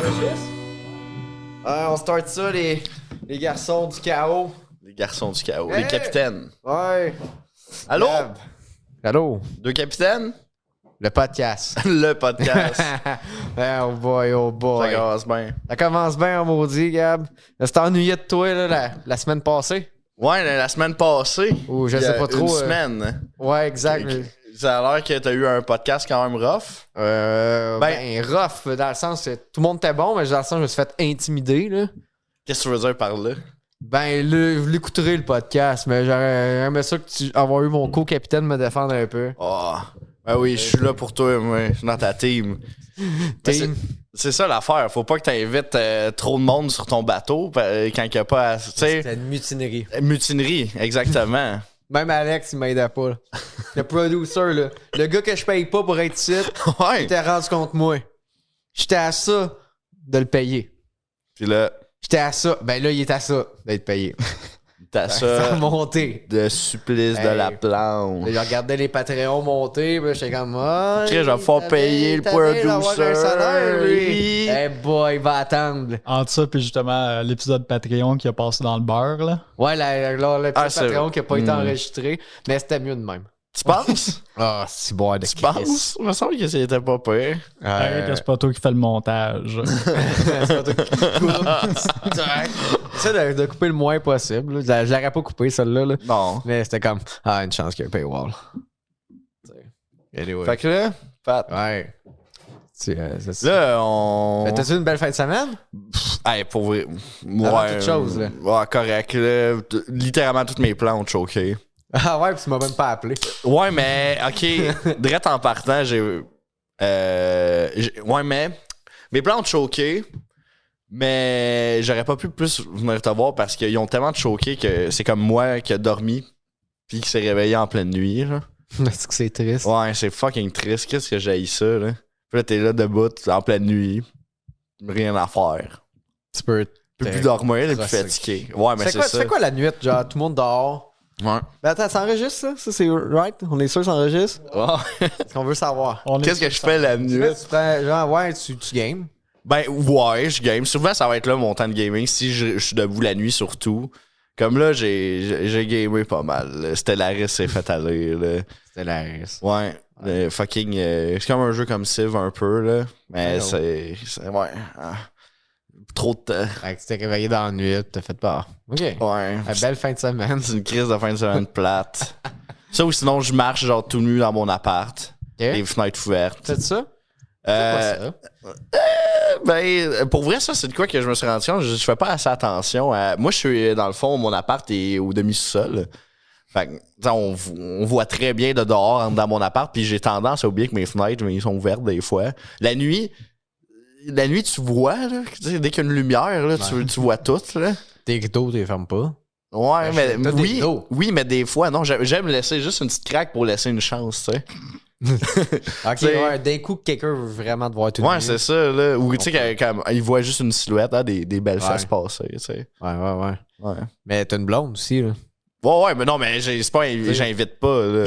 enregistre? On start ça, les garçons du chaos. Les garçons du chaos. Hey! Les capitaines. Ouais. Allô? Gab. Allô? Deux capitaines? Le podcast. Le podcast. Oh boy, oh boy. Ça commence bien. Ça commence bien en maudit, Gab. Tu t'es ennuyé de toi là, la semaine passée? Ouais, la semaine passée. Ou je il y a sais pas trop. Une semaine. Ouais, exact. Ça a l'air que t'as eu un podcast quand même rough. Rough, dans le sens que tout le monde était bon, mais dans le sens que je me suis fait intimider, là. Qu'est-ce que tu veux dire par là? Ben, vous l'écouterez le podcast, mais j'aurais aimé ça avoir eu mon co-capitaine me défendre un peu. Oh. Ben oui, je suis là pour toi, moi. Je suis dans ta team. Team. C'est ça l'affaire. Faut pas que t'invites trop de monde sur ton bateau quand il n'y a pas... Tu sais, C'était une mutinerie. mutinerie, exactement. Même Alex, il m'aidait pas. Là. Le producer, là. Le gars que je paye pas pour être ici, Ouais. il était rendu contre moi. J'étais à ça de le payer. Puis là, J'étais à ça. Ben là, il est à ça d'être payé. t'as Ça a ça monté. de supplice de Hey. la planche. Je regardais les Patreons monter, puis j'étais comme... Oh, Chris, je vais faire payer le producer. un salaire, lui. Oui. Eh boy, il va attendre. Entre ça, puis justement, l'épisode Patreon qui a passé dans le beurre, là. Ouais, le petit c'est Patreon vrai. qui a pas été enregistré, mais c'était mieux de même. Tu penses? Ah, c'est boire de Tu penses? Il me semble que c'était pas pire. Hey, que c'est pas toi qui fais le montage. J'essaie de couper le moins possible. Là. Je l'aurais pas coupé, celle-là. Là. Non. Mais c'était comme, une chance qu'il y a un paywall. Anyway. Fait que là, Pat, Ouais. C'est ça. là, on... Mais t'as-tu une belle fin de semaine? Hey, pour vrai... Avant toute chose, là. Ouais, correct. Là. Littéralement, tous mes plans ont choqué. Ah ouais, puis tu m'as même pas appelé. Ouais, mais, OK, direct en partant, ouais, mais... Mes plans ont choqué, mais j'aurais pas pu plus venir te voir parce qu'ils ont tellement choqué que c'est comme moi qui a dormi puis qui s'est réveillé en pleine nuit, là. Est-ce que c'est triste? Ouais, c'est fucking triste. Qu'est-ce que j'ai ça, là? Puis là, t'es là debout, en pleine nuit. Rien à faire. Tu peux... Tu peux plus dormir, t'es plus Crosser. fatigué. Ouais, mais c'est Tu ça. fais quoi la nuit? Genre, tout le monde dort. Ouais. Ben attends, ça enregistre ça? Ça, c'est right? On est sûr que ça enregistre? Ouais. Parce qu'on veut savoir. Qu'est-ce que je fais la nuit? Tu prends, genre, ouais, tu games. Ben, ouais, je game. Souvent, ça va être là mon temps de gaming. Si je suis debout la nuit, surtout. Comme là, j'ai gamé pas mal. là. Stellaris s'est fait aller, là. C'était la RS. Ouais. Fucking. C'est comme un jeu comme Civ un peu, là. Mais c'est. Ouais. Trop de temps. Fait que tu t'es réveillé dans la nuit, t'as fait peur. Ok. Ouais. Belle fin de semaine. C'est une crise de fin de semaine plate. Ça ou sinon, je marche genre tout nu dans mon appart. Les fenêtres ouvertes. C'est ça? Euh, Ben, pour vrai, ça, c'est de quoi que je me suis rendu compte. Je fais pas assez attention. Moi, je suis, dans le fond, mon appart est au demi-sous-sol. Fait que, t'sais, on voit très bien de dehors dans mon appart, puis j'ai tendance à oublier que mes fenêtres, ils sont ouvertes des fois. La nuit, tu vois, là, dès qu'il y a une lumière, là, tu vois tout, là. Tes rideaux, tu les fermes pas. Ouais, mais t'as des rideaux. oui, mais des fois, non, j'aime laisser juste une petite craque pour laisser une chance, tu sais. Ok, T'sais- ouais, d'un coup, quelqu'un veut vraiment te voir tout Ouais, nu. c'est ça, là. Ou, tu sais, quand il voit juste une silhouette, hein, des belles Ouais. fesses passer, tu sais. Ouais. Ouais. Mais t'as une blonde aussi, là. Ouais, mais non, mais c'est pas, j'invite pas, là.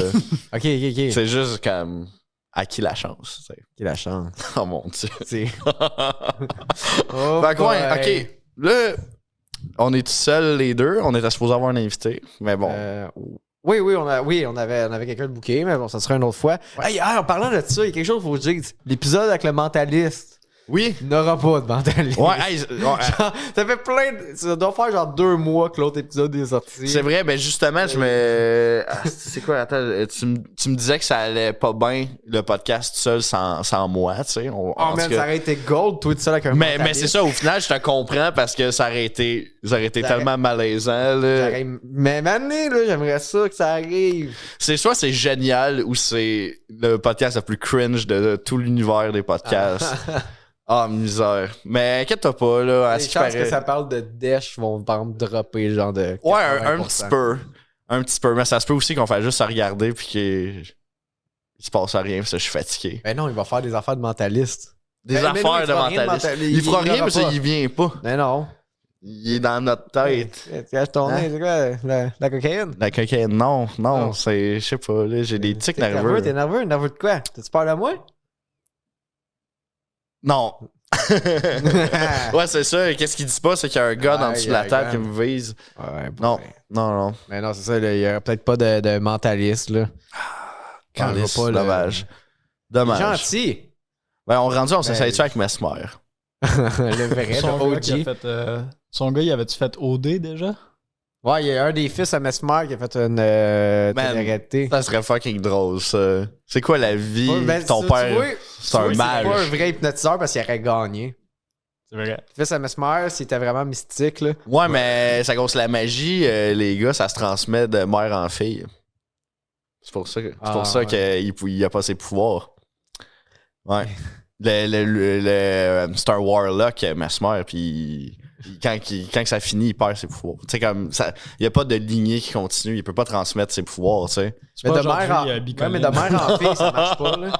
Ok. C'est juste comme à qui la chance, tu sais. Qui la chance. Oh mon dieu. C'est. Oh Fait que ouais, boy. ok. Là, on est tout seuls les deux. On était supposé avoir un invité. Mais bon. Oui, on avait quelqu'un de booké, mais bon, ça sera une autre fois. Hey, en parlant de ça, il y a quelque chose qu'il faut que je dise. L'épisode avec le mentaliste, Oui. il n'aura pas de mentaliste. Ouais, hey, Genre, ça fait plein de... Ça doit faire genre 2 mois que l'autre épisode est sorti. c'est vrai, mais justement, je me. C'est quoi, attends, tu me disais que ça allait pas bien, le podcast tout seul sans moi, tu sais. Oh En tout man, cas. ça aurait été gold, toi, tout seul avec un Mais mentaliste. c'est ça, au final, je te comprends parce que ça aurait été tellement malaisant, là. Mais maintenant, là, j'aimerais ça que ça arrive. C'est soit c'est génial ou c'est le podcast le plus cringe de tout l'univers des podcasts. Ah, misère. Mais inquiète-toi pas, là. À Les ce qui chances paraît. que ça parle de Dash vont par exemple dropper genre de. Ouais, un 80%. petit peu. Un petit peu. Mais ça se peut aussi qu'on fasse juste à regarder puis qu'il se passe rien parce que je suis fatigué. Ben non, il va faire des affaires de mentaliste. Des Mais non, affaires il de fera rien de mentaliste. mental- Il fera il rien aura parce pas. qu'il vient pas. Mais non. Il est dans notre tête. Tu caches ton nez, c'est quoi? La cocaïne? La cocaïne, non, Non. c'est. Je sais pas, là. J'ai des tics T'es nerveux. T'es nerveux? Nerveux de quoi? T'as-tu peur de moi? Non. Ouais, c'est ça. Qu'est-ce qu'il dit pas? C'est qu'il y a un gars en dessous de la table qui me vise. Ouais, Non, ben, non. Mais non, c'est ça, il y aurait peut-être pas de mentaliste, là. Calice, pas dommage. Dommage. Gentil. Ben, on s'essaye-tu avec Mesmer? Le vrai, Son le gars, qui a OG. fait, son gars, il avait-tu fait OD déjà? Ouais, il y a un des fils à Mesmer qui a fait une télé-réalité. Ça serait fucking drôle, ça. C'est quoi la vie? Ouais, ben, Ton tu père, vois, c'est un C'est pas un mage. vrai hypnotiseur parce qu'il aurait gagné. C'est vrai. Le fils à Mesmer, c'était vraiment mystique, là. Ouais, mais ça cause la magie, les gars, ça se transmet de mère en fille. C'est pour ça, qu'il a pas ses pouvoirs. Ouais. Le Star Warlock, Mesmer, puis quand ça finit, il perd ses pouvoirs. Tu sais, comme ça, il n'y a pas de lignée qui continue, il peut pas transmettre ses pouvoirs, tu sais. C'est pas aujourd'hui, ouais, Bicoline. mais de mère en fille, ça marche pas, là.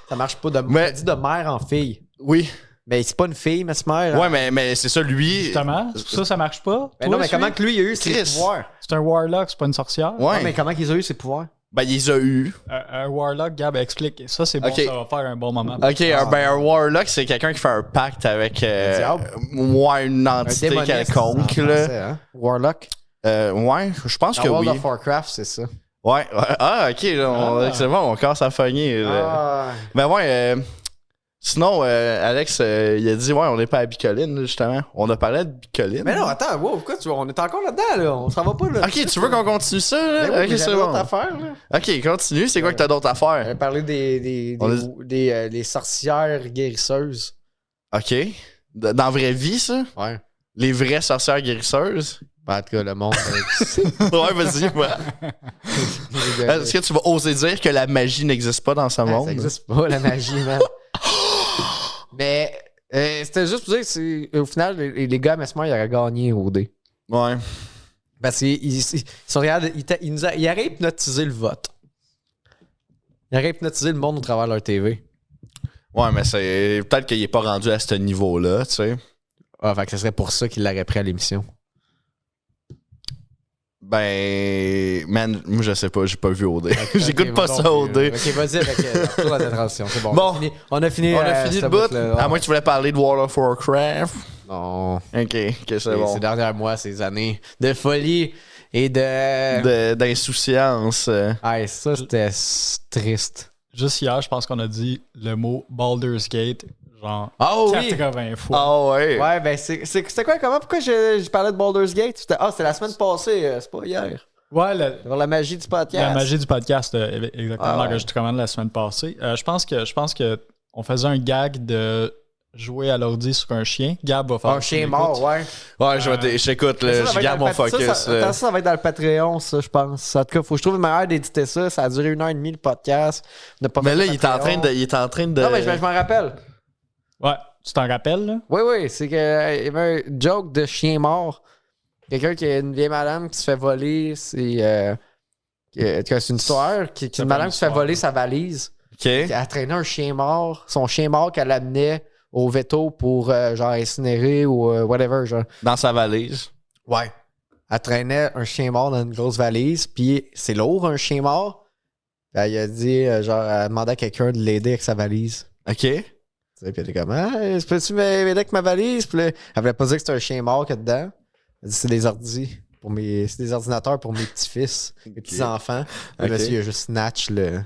Ça marche pas. Mais- On dit de mère en fille. Oui. Mais c'est pas une fille, Mesmer. Ouais, mais c'est ça, lui. Justement, c'est pour ça marche pas. Mais Toi, non, mais celui? comment que lui, il a eu ses Chris. pouvoirs? C'est un Warlock, c'est pas une sorcière. Ouais. Mais comment qu'il a eu ses pouvoirs? Ben, il les a eu. Un Warlock, Gab, explique. Ça, c'est bon, Ok. ça va faire un bon moment. Ok, un Warlock, c'est quelqu'un qui fait un pacte avec diable. ouais, une Un entité démoniste, quelconque. en Là. français, hein? Warlock. Ouais, je pense que Dans oui. World of Warcraft, c'est ça. Ouais. Ah, ok, là, c'est bon, on commence à fogner. Là. Ben ouais, sinon, Alex, il a dit, ouais, on n'est pas à Bicoline, justement. On a parlé de Bicoline. Mais non, attends, wow, pourquoi on est encore là-dedans, là? On s'en va pas, là. Ok, tu veux qu'on continue ça, là? Ben oui, Ok, mais c'est j'avais bon. d'autres affaires, là. Ok, continue. C'est quoi que t'as d'autre à On faire? avait parlé des sorcières guérisseuses. Ok. Dans la vraie vie, ça? Ouais. Les vraies sorcières guérisseuses? Ben, en tout cas, le monde. Ouais, vas-y, ouais. Est-ce que tu vas oser dire que la magie n'existe pas dans ce monde? Ça existe pas, la magie, man. Mais c'était juste pour dire que au final, les gars à Mesmer, ils auraient gagné au dé. Ouais. Parce qu'ils auraient hypnotisé le vote. Ils auraient hypnotisé le monde au travers de leur TV. Ouais, mais c'est peut-être qu'il est pas rendu à ce niveau-là, tu sais. Ah, fait que ce serait pour ça qu'ils l'auraient pris à l'émission. Ben, man, moi je sais pas, j'ai pas vu OD. J'écoute Ok, pas bon, ça ok, OD. Ok, vas-y avec retour à ta transition. C'est bon. Bon. On a fini On a fini ce le bout. bout-là. À moins que tu voulais parler de World of Warcraft. Non. Ok, c'est bon. Ces derniers mois, ces années de folie et D'insouciance. Ah, ça, c'était triste. Juste hier, je pense qu'on a dit le mot Baldur's Gate, genre Oh oui! 80 fois. Ah ouais. Ouais, ben c'était quoi, comment, pourquoi je parlais de Baldur's Gate? C'était la semaine passée, c'est pas hier. Ouais, Sur la magie du podcast. la magie du podcast, exactement, Ah ouais. l'enregistrement de la semaine passée. Je pense que on faisait un gag de jouer à l'ordi sur un chien. Gab va faire Un chien mort, ouais. Ouais, j'écoute, Mais je garde mon focus. Ça va être dans le Patreon, ça, je pense. En tout cas, faut que je trouve une manière d'éditer ça. Ça a duré 1h30 le podcast. On a pas Mais fait là, le il est en train Patreon. de. Non, mais je m'en rappelle. Ouais, tu t'en rappelles, là? Oui, c'est qu'il y avait un joke de chien mort. Quelqu'un qui a une vieille madame qui se fait voler. C'est une histoire. C'est une madame qui se fait voler sa valise. Ok. Elle a traîné un chien mort. Son chien mort qu'elle amenait au veto pour genre incinérer ou whatever. Genre. Dans sa valise. Ouais. Elle traînait un chien mort dans une grosse valise. Puis c'est lourd, un chien mort. Puis elle a dit, genre, elle demandait à quelqu'un de l'aider avec sa valise. Ok. Tu sais, puis elle était comme, ah, peux-tu m'aider avec ma valise? Puis là, elle voulait pas dire que c'était un chien mort qu'il y a dedans. Elle dit, c'est des c'est des ordinateurs pour mes petits-fils, mes petits-enfants. Puis là, Ok. il a juste snatch le.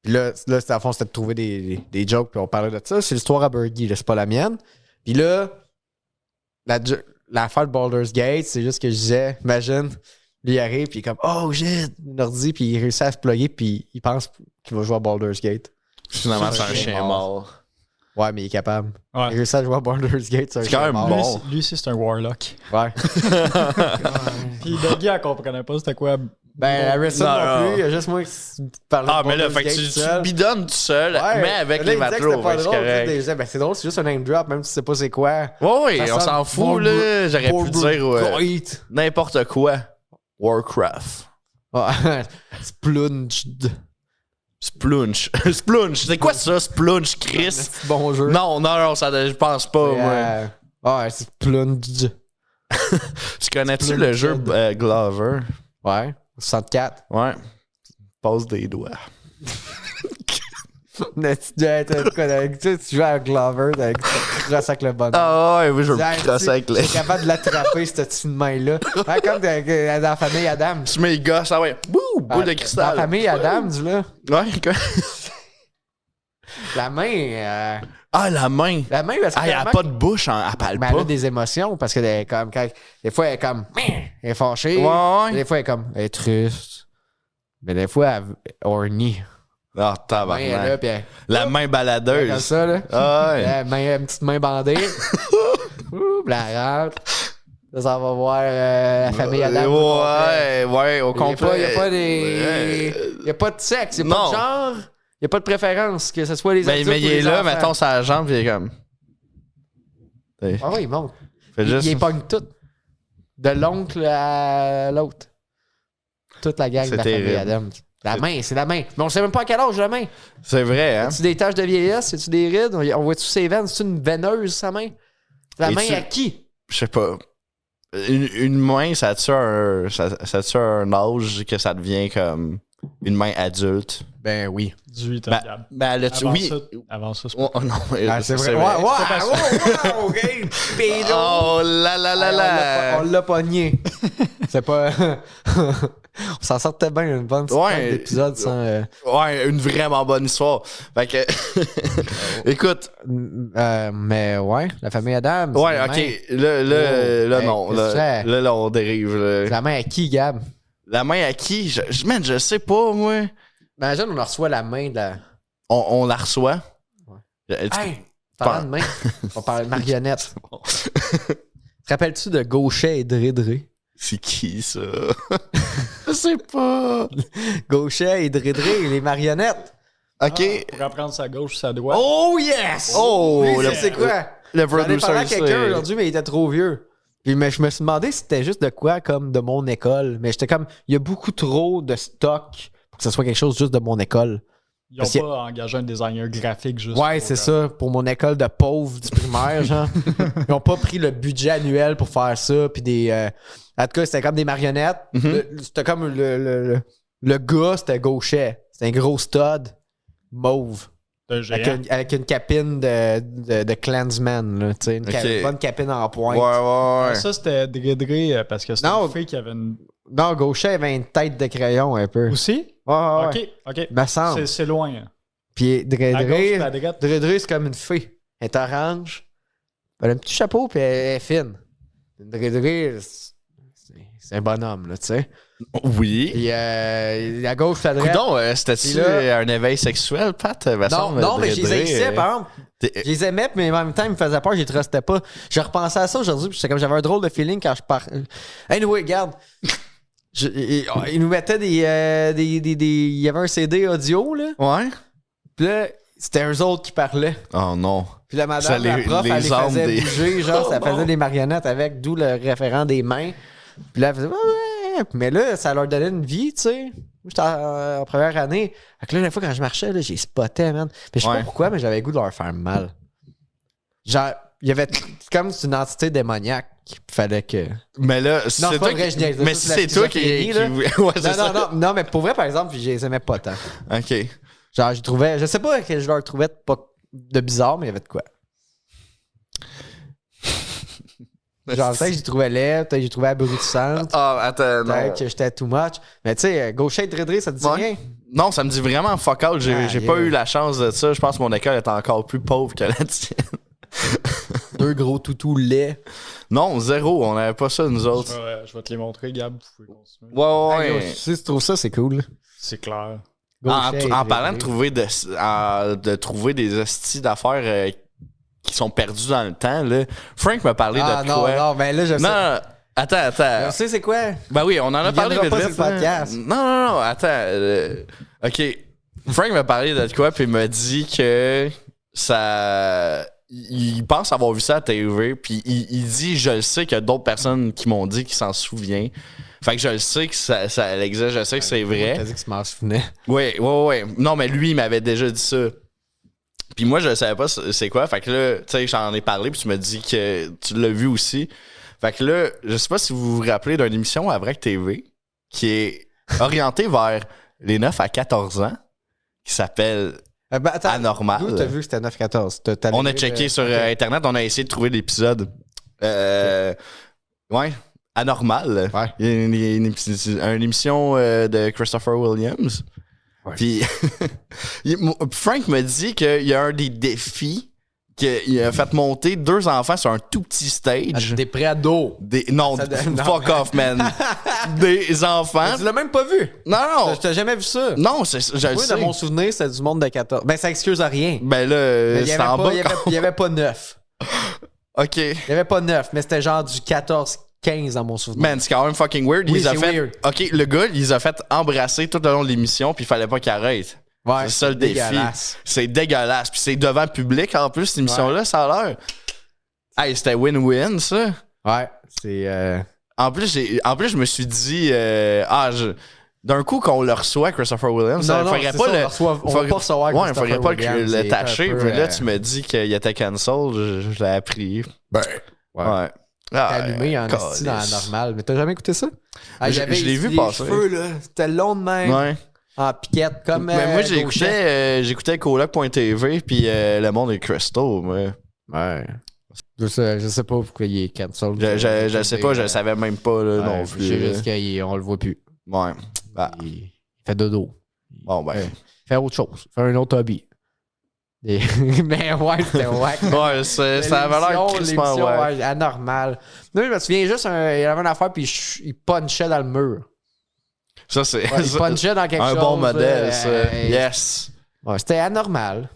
Puis là c'était à fond, c'était de trouver des jokes, puis on parlait de ça. C'est l'histoire à Bergie, là, c'est pas la mienne. Puis là, l'affaire de Baldur's Gate, c'est juste que je disais, imagine, lui il arrive, puis il est comme, oh shit, un ordi, puis il réussit à se plugger, puis il pense qu'il va jouer à Baldur's Gate. Finalement, c'est un chien mort. Ouais, mais il est capable. Ouais. Il réussit à jouer à Baldur's Gate, c'est un C'est quand chien même mort. bon. Lui aussi, c'est un Warlock. Ouais. Puis Dougie, elle comprenait pas c'était quoi. Ben, Harrison Non, non non. plus, il y a juste moi qui parlais Ah, de mais là, Baldur's fait que Gate tu seul. bidonnes tout seul, Ouais, mais avec là, les il disait que matelots. c'était pas fait que c'est drôle, tu sais, correct. disait, ben, c'est drôle, c'est juste un name drop, même si tu sais pas c'est quoi. Ouais, Ça on sonne s'en fout, là. J'aurais pu dire Gate. n'importe quoi. Warcraft. Ouais. Splunged. Splunch. Splunch. C'est quoi ça, Splunch, Chris? Bon jeu. Non, ça, je pense pas, moi. Ouais, c'est Splunged. Tu connais-tu le jeu Glover? Ouais. 64. Ouais. Passe des doigts. Tu joues à Glover, tu crosses avec le bonhomme. Ah ouais, oui, je veux me crosser avec les. Tu es capable de l'attraper, cette petite main-là. Ouais, comme dans la famille Adams. Tu mets les gosses, ah ouais. Bouh, boule de Dans cristal. la famille Adams, là. Ouais, quoi. La main. Ah, la main. La main, parce que. Ah, elle a tellement pas de bouche, hein, elle parle mais elle pas. a des émotions parce que des fois elle est comme elle est fâchée, Ouais. des fois elle est comme elle est triste, mais des fois elle est horny. Ah, La main elle est là, tabarnak. puis elle La main comme baladeuse. ça là. Ah ouais. Une petite main bandée. Ouh, puis elle rentre. Là, ça va voir la famille Adam. Ouais, au complet. Il n'y a pas de sexe, il n'y a pas Non. de genre, il n'y a pas de préférence, que ce soit les adultes Mais ou il est les là, enfants. mettons sa jambe, puis il est comme. Ah oui, il monte. Fait Il juste. pogne tout. De l'oncle à l'autre. Toute la gang de C'est la famille terrible. Adams. La main, c'est la main. Mais on sait même pas à quel âge la main. C'est vrai, hein? As-tu des taches de vieillesse? As-tu des rides? On voit-tu ses veines? C'est une veineuse, sa main? La main à qui? Je sais pas. Une main, ça tue un âge que ça devient comme une main adulte. Ben oui. 18 ans, Ben, Gab. ben là, Avant oui. ça, avant ça, c'est Oh, pas... non, C'est vrai. vrai. Wow, OK. Pédo. Oh là là là là. On l'a pogné. C'est pas... On s'en sortait bien une bonne petite Ouais. épisode sans... Ouais, une vraiment bonne histoire. Fait que, écoute, mais ouais, la famille Adams. ouais, la ok, main. là, Hey, non, qu'est-ce que tu fais? là, on dérive. Là. La main à qui, Gab? La main à qui? Man, je sais pas, moi. Imagine, on reçoit la main de la... On la reçoit. Hey, parlant de main, on parle de marionnette. Te rappelles-tu de Gauchet et Drédré? C'est qui, ça? Je sais pas. Gauchet et Drédré, les marionnettes. Ok. Pour apprendre sa gauche, sa droite. Oh yes! Oh, Lui, le- c'est quoi? Le J'en ai producer, parlé à quelqu'un c'est- aujourd'hui, mais il était trop vieux. Puis mais je me suis demandé si c'était juste de quoi, comme de mon école. Mais j'étais comme, il y a beaucoup trop de stock pour que ce soit quelque chose juste de mon école. Ils parce n'ont que- pas engagé un designer graphique juste Ouais, pour, c'est ça. Pour mon école de pauvres du primaire, genre. Ils ont pas pris le budget annuel pour faire ça. Puis des. En tout cas, c'était comme des marionnettes. C'était comme le gars, c'était Gauchet. C'était un gros stud mauve. un géant. Avec une capine de Clansman, là. Tu sais, une Ok. bonne capine en Ouais, pointe. ouais, ouais. Ça, c'était Drédré parce que c'était Non. une fille qui avait une... Non, Gauchet avait une tête de crayon un peu. Aussi? Ouais, ouais, ouais. OK. Me semble. C'est loin. Hein. Puis À gauche et Drédré, à droite. Drédré, c'est comme une fée. Elle est orange. Elle a un petit chapeau, puis elle est fine. Drédré, c'est un bonhomme, là, tu sais. Oui. Puis à gauche, à droite. Coudon, c'était-tu Puis là- un éveil sexuel, Pat? Non, mais je les haïssais, par exemple. T'es- Je les aimais, mais en même temps, ils me faisaient peur, je les trustais pas. J'ai repensé à ça aujourd'hui, puis j'avais un drôle de feeling quand je pars. Anyway, regarde. Ils nous mettaient des. Il y avait un CD audio, là. Ouais? Puis là, c'était eux autres qui parlaient. Oh non. Puis la Ça, madame, les- la prof, les elle les armes faisait des- bouger, genre, Oh ça non. faisait des marionnettes avec, d'où le référent des mains. Puis là, elle faisait, ouais. Mais là, ça leur donnait une vie, tu sais. Moi, j'étais en première année. Fait que là, la fois, quand je marchais, là, j'ai spoté, man. Puis je sais Ouais. pas pourquoi, mais j'avais le goût de leur faire mal. Genre, il y avait comme c'est une entité démoniaque qu'il fallait que. Mais là, Non, c'est c'est pas toi vrai, qui... je niaise. Mais Ça, si c'est c'est la toi qui... schizophrénie, là. Ouais, c'est ça. Non, mais pour vrai, par exemple, je les aimais pas tant. OK. Genre, je trouvais, je sais pas que je leur trouvais pas de bizarre, mais il y avait de quoi. Genre, peut-être que j'y trouvais laid, peut-être que j'y trouvais abrutissante, Ah, attends, non. peut-être que j'étais too much. Mais tu sais, Gaucher et Drédré, ça te dit Ouais. rien? Non, ça me dit vraiment fuck out. J'ai Ah, j'ai yeah. pas eu la chance de ça. Je pense que mon école est encore plus pauvre que la tienne. Deux gros toutous laids. Non, zéro. On n'avait pas ça, nous autres. Je vais te les montrer, Gab. Vous pouvez continuer. Ouais, ouais. Si tu trouves ça, c'est cool. C'est clair. Gaucher et En parlant Drédré. de trouver des hosties d'affaires qui sont perdues dans le temps, là, Frank m'a parlé Ah de non, quoi. non, mais là, je sais. Non, attends. Je sais c'est quoi? Ben oui, on en a Il parlé viendra vite, pas sur le là. podcast. Non, attends. OK. Frank m'a parlé de quoi, puis il m'a dit que ça... Il pense avoir vu ça à TV, puis il dit, je le sais qu'il y a d'autres personnes qui m'ont dit qu'ils s'en souviennent. Fait que je le sais que ça existe, je sais que c'est vrai. T'as dit que je m'en souvenais. Oui. Non, mais lui, il m'avait déjà dit ça. Puis moi, je savais pas c'est quoi. Fait que là, tu sais, j'en ai parlé, puis tu me dis que tu l'as vu aussi. Fait que là, je sais pas si vous vous rappelez d'une émission à Vrac TV qui est orientée vers les 9 à 14 ans, qui s'appelle Attends, anormal. d'où t'as vu que c'était 9-14? On a checké sur Internet, on a essayé de trouver l'épisode. Ouais, anormal. Ouais. Il y a une émission de Christopher Williams. Ouais. Puis Frank me dit qu'il y a un des défis qu'il a fait monter 2 enfants sur un tout petit stage. Des préados. Non, non, fuck off, man. Des enfants. Tu l'as même pas vu. Non. Je t'ai jamais vu ça. Non, je le Moi, sais. dans mon souvenir, c'était du monde de 14. Ben, ça excuse à rien. Ben là, Il y c'est en avait bas. pas, il y avait pas 9. OK. Il y avait pas 9, mais c'était genre du 14-15 dans mon souvenir. Man, c'est quand même fucking weird. Oui, Il les a c'est fait... weird. OK, le gars, il les a fait embrasser tout le long de l'émission, puis il fallait pas qu'il arrête. Ouais, C'est ça le défi. dégueulasse. C'est dégueulasse. Puis c'est devant le public, en plus, cette émission-là, ça a l'air. Hey, c'était win-win, ça. Ouais, c'est... En plus, je me suis dit... d'un coup, qu'on le reçoit, Christopher Williams, il faudrait pas le... On va pas recevoir Ouais, il Christopher faudrait pas Williams, le c'est tâcher. un peu, Puis là, tu me dis qu'il était cancel, je l'ai appris. Ben, Ouais. T'es allumé en esti dans la normale. Mais t'as jamais écouté ça? Ah, Je l'ai vu les passer. cheveux, là, c'était long de même. Ouais. En piquette, comme Mais moi, Gauchet. j'écoutais coloc.tv, puis le monde est Crystal, moi. Ouais. Je sais pas pourquoi il est cancel. Je sais pas, je le savais même pas là, non Je plus. sais juste qu'on le voit plus. Ouais. Bah, Il fait dodo. bon, ben. Il fait autre chose. Fait un autre hobby. Mais ouais, c'était wack. Ouais, ça avait l'air crissement wack. Ouais, anormal. Non, je me souviens juste, il y avait une affaire, puis il punchait dans le mur. Ça, c'est Ouais, il punchait dans quelque un chose. bon modèle, ça. Yes. Ouais, c'était anormal.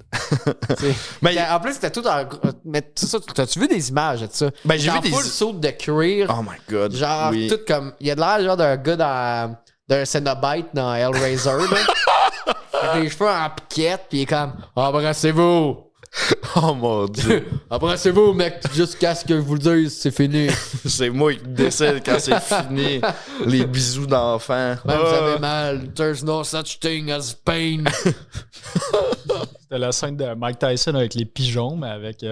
Mais En plus, c'était tout en. Mais ça, t'as-tu vu des images de ça? Ben, j'ai vu des. full saut de cuir. Oh my god. Genre, oui. tout comme. Il y a de l'air, genre, d'un gars d'un Cenobite dans Hellraiser, là. Avec les cheveux en piquette, pis il est comme. Embrassez-vous! Oh mon dieu. Embrassez-vous, mec, jusqu'à ce que je vous le dise, c'est fini. C'est moi qui décide quand c'est fini. Les bisous d'enfants. Même vous avez mal. There's no such thing as pain. C'était la scène de Mike Tyson avec les pigeons, mais avec.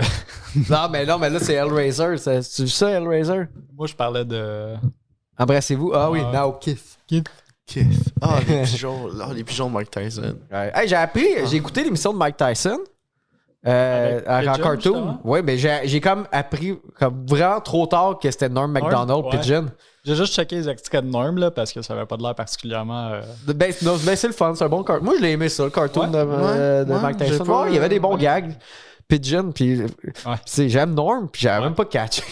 non, mais là, c'est Hellraiser. Tu vu ça, Hellraiser? Moi, je parlais de. Embrassez-vous. Ah oui, Ouais. now kiss. Kiss. Ah, les pigeons. Ah, les pigeons de Mike Tyson. Ouais. Hey, j'ai écouté l'émission de Mike Tyson. Avec En Pigeon, cartoon. justement? Oui, mais j'ai comme appris comme vraiment trop tard que c'était Norm MacDonald, ouais. Pigeon. J'ai juste checké les extraits de Norm, là, parce que ça avait pas de l'air particulièrement. Ben, c'est le fun, c'est un bon cartoon. Moi, je l'ai aimé ça, le cartoon Ouais. de Ouais, Mike j'ai Tyson. pas- Ouais, il y avait des bons gags. Pigeon, puis j'aime Norm, puis j'avais Ouais. même pas catché.